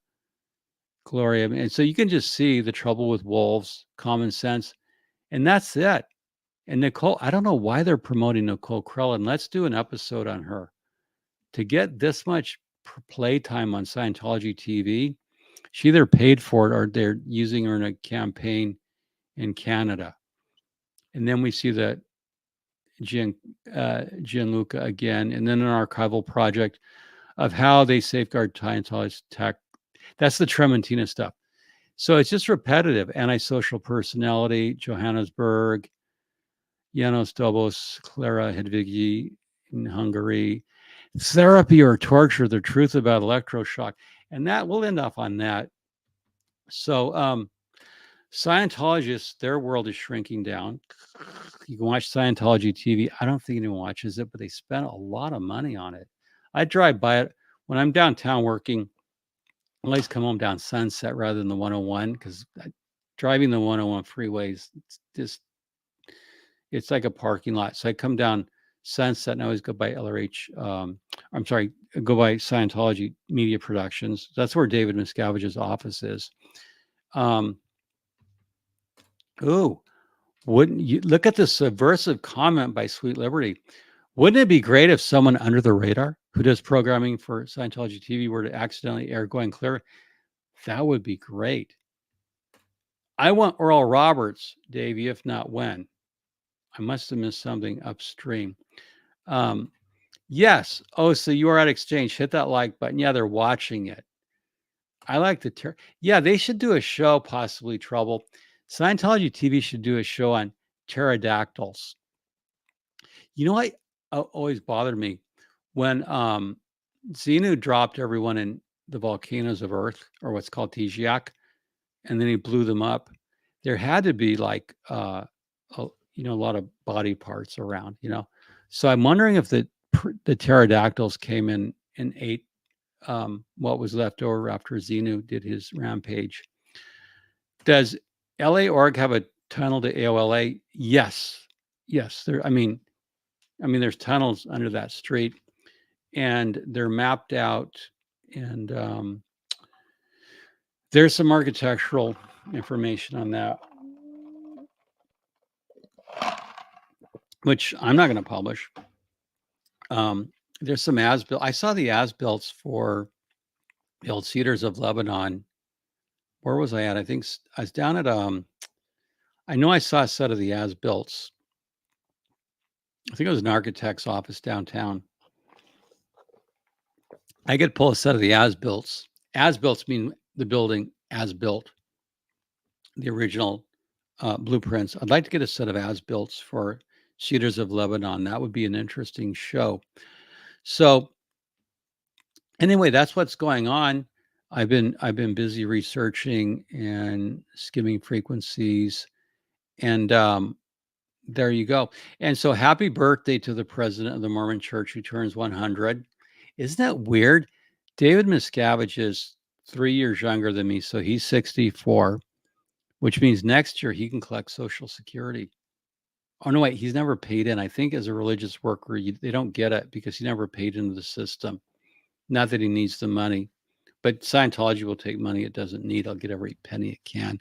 Gloria. And so you can just see the trouble with wolves, common sense. And that's it. And Nicole, I don't know why they're promoting Nicole Krillin. Let's do an episode on her. To get this much playtime on Scientology TV, she either paid for it or they're using her in a campaign in Canada. And then we see that Gianluca again, and then an archival project of how they safeguard Scientology tech. That's the Tremontina stuff. So it's just repetitive. Antisocial personality, Johannesburg, Janos Dobos, Clara Hedvigi in Hungary, therapy or torture, the truth about electroshock. And that we'll end off on that. So Scientologists, their world is shrinking down. You can watch Scientology TV. I don't think anyone watches it, but they spend a lot of money on it. I drive by it when I'm downtown working. I always come home down Sunset rather than the 101 because driving the 101 freeways, it's like a parking lot. So I come down Sunset and I always go by LRH. Go by Scientology Media Productions. That's where David Miscavage's office is. Wouldn't you look at this subversive comment by Sweet Liberty? Wouldn't it be great if someone under the radar who does programming for Scientology TV were to accidentally air Going Clear? That would be great. I want Oral Roberts, Davey, if not when. I must have missed something upstream. Yes. Oh, so you are at Exchange. Hit that like button. Yeah, they're watching it. I like the yeah, they should do a show, possibly Trouble. Scientology TV should do a show on pterodactyls. You know what always bothered me when Xenu dropped everyone in the volcanoes of Earth, or what's called Tijiak, and then he blew them up. There had to be like a, a lot of body parts around, So I'm wondering if the pterodactyls came in and ate what was left over after Xenu did his rampage. Does LA Org have a tunnel to AOLA? Yes. Yes. There's tunnels under that street, and they're mapped out, and there's some architectural information on that, which I'm not going to publish. There's some as-built. I saw the as-builts for the old Cedars of Lebanon. Where was I at? I think I was down at I know I saw a set of the as-builts. I think it was an architect's office downtown. I could pull a set of the as-builts. As-builts mean the building as built, the original blueprints. I'd like to get a set of as-builts for Cedars of Lebanon. That would be an interesting show. So anyway, that's what's going on. I've been busy researching and skimming frequencies, and there you go. And so, happy birthday to the president of the Mormon Church who turns 100. Isn't that weird? David Miscavage is 3 years younger than me, so he's 64, which means next year he can collect Social Security. Oh no, wait, he's never paid in. I think as a religious worker, they don't get it because he never paid into the system. Not that he needs the money, but Scientology will take money it doesn't need. I'll get every penny it can.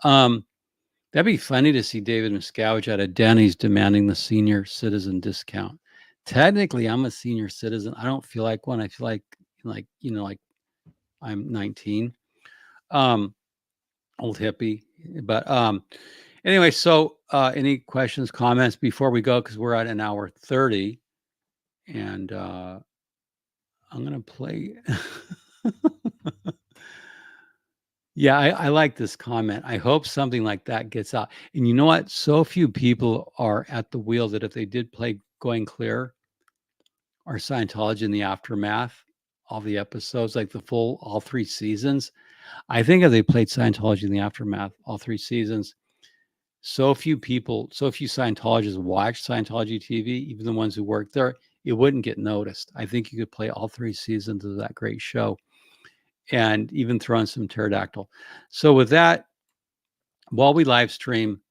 That'd be funny to see David Miscavige at a Denny's demanding the senior citizen discount. Technically, I'm a senior citizen. I don't feel like one. I feel like like I'm 19. Old hippie. But anyway, so any questions, comments before we go? Because we're at an hour 30. And I'm gonna play. Yeah, I like this comment. I hope something like that gets out. And you know what? So few people are at the wheel that if they did play Going Clear or Scientology in the Aftermath, all the episodes, like all 3 seasons, I think if they played Scientology in the Aftermath, all 3 seasons, so few Scientologists watch Scientology TV, even the ones who work there, it wouldn't get noticed. I think you could play all 3 seasons of that great show and even throw in some pterodactyl. So with that, while we live stream,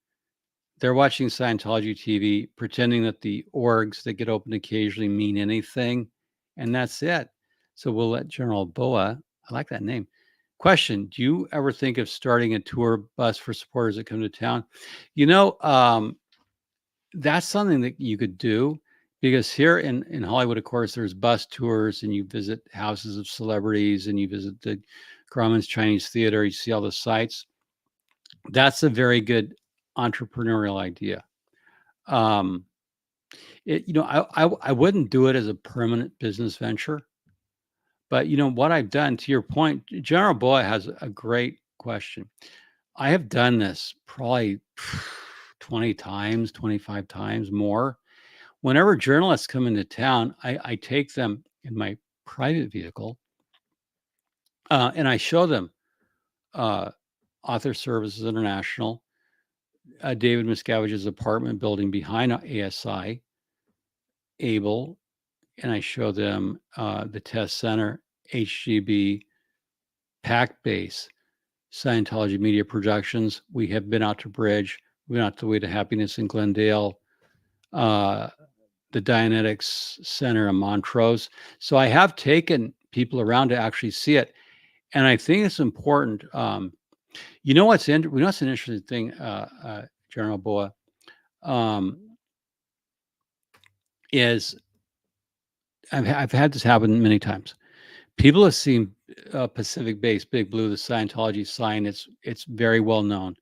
they're watching Scientology TV, pretending that the orgs that get opened occasionally mean anything, and that's it. So we'll let General Boa, I like that name. Question, do you ever think of starting a tour bus for supporters that come to town? That's something that you could do, because here in Hollywood, of course, there's bus tours and you visit houses of celebrities and you visit the Grauman's Chinese Theater, you see all the sites. That's a very good entrepreneurial idea. I wouldn't do it as a permanent business venture, but what I've done, to your point, General Boy has a great question. I have done this probably 20 times, 25 times more. Whenever journalists come into town, I take them in my private vehicle and I show them Author Services International, David Miscavige's apartment building behind ASI, Able, and I show them the test center, HGB, Pack Base, Scientology Media Productions. We have been out to Bridge. We went out the way to Happiness in Glendale, the Dianetics Center in Montrose. So I have taken people around to actually see it. And I think it's important. What's an interesting thing, General Boa, is I've had this happen many times. People have seen Pacific Base, Big Blue, the Scientology sign. It's very well known.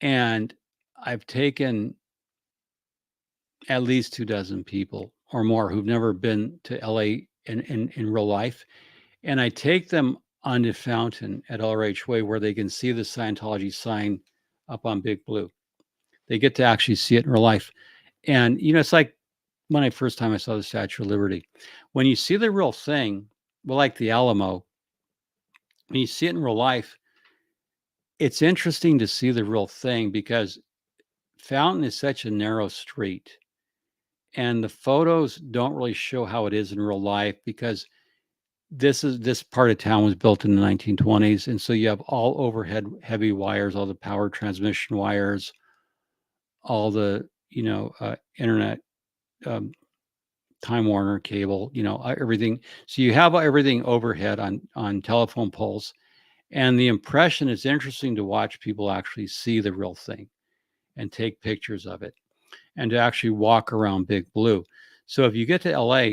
And I've taken at least 2 dozen people or more who've never been to LA in real life, and I take them onto Fountain at LRH Way where they can see the Scientology sign up on Big Blue. They get to actually see it in real life. And, it's like when I first time I saw the Statue of Liberty. When you see the real thing, well, like the Alamo, when you see it in real life, it's interesting to see the real thing because Fountain is such a narrow street. And the photos don't really show how it is in real life because this part of town was built in the 1920s. And so you have all overhead heavy wires, all the power transmission wires, all the, internet, Time Warner cable, everything. So you have everything overhead on telephone poles. And the impression is interesting to watch people actually see the real thing and take pictures of it and to actually walk around Big Blue. So if you get to LA,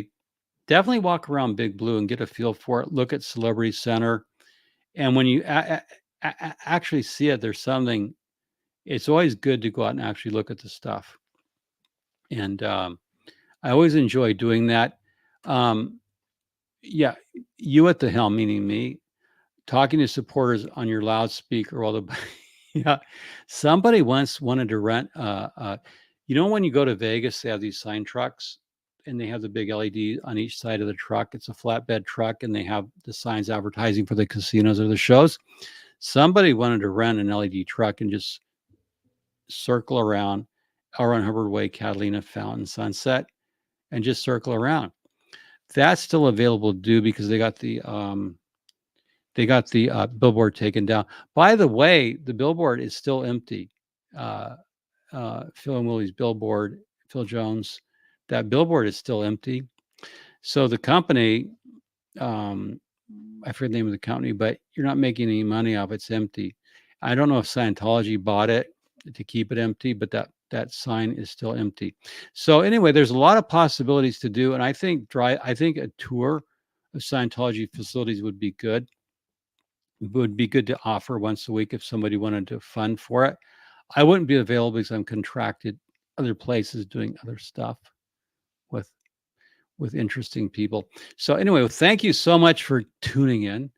definitely walk around Big Blue and get a feel for it. Look at Celebrity Center. And when you actually see it, there's something, it's always good to go out and actually look at the stuff. And I always enjoy doing that. Yeah, you at the helm, meaning me, talking to supporters on your loudspeaker while the yeah. Somebody once wanted to rent when you go to Vegas, they have these sign trucks and they have the big LED on each side of the truck. It's a flatbed truck and they have the signs advertising for the casinos or the shows. Somebody wanted to rent an LED truck and just circle around Hubbard Way, Catalina, Fountain, Sunset, and just circle around. That's still available to do because they got the billboard taken down. By the way, the billboard is still empty. Phil and Willie's billboard, Phil Jones, that billboard is still empty. So the company, I forget the name of the company, but you're not making any money off it. It's empty. I don't know if Scientology bought it to keep it empty, but that sign is still empty. So anyway, there's a lot of possibilities to do. And I think a tour of Scientology facilities would be good. It would be good to offer once a week if somebody wanted to fund for it. I wouldn't be available because I'm contracted other places doing other stuff with interesting people. So anyway, well, thank you so much for tuning in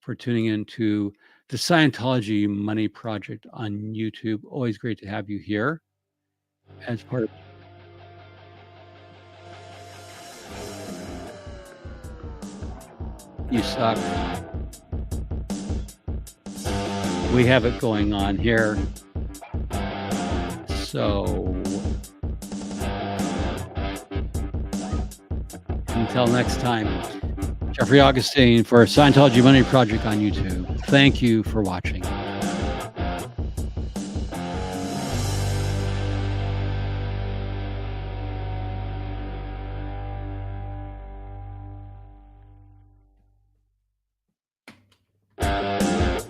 to the Scientology Money Project on YouTube. Always great to have you here as part of. You suck. We have it going on here. So until next time, Jeffrey Augustine for Scientology Money Project on YouTube. Thank you for watching.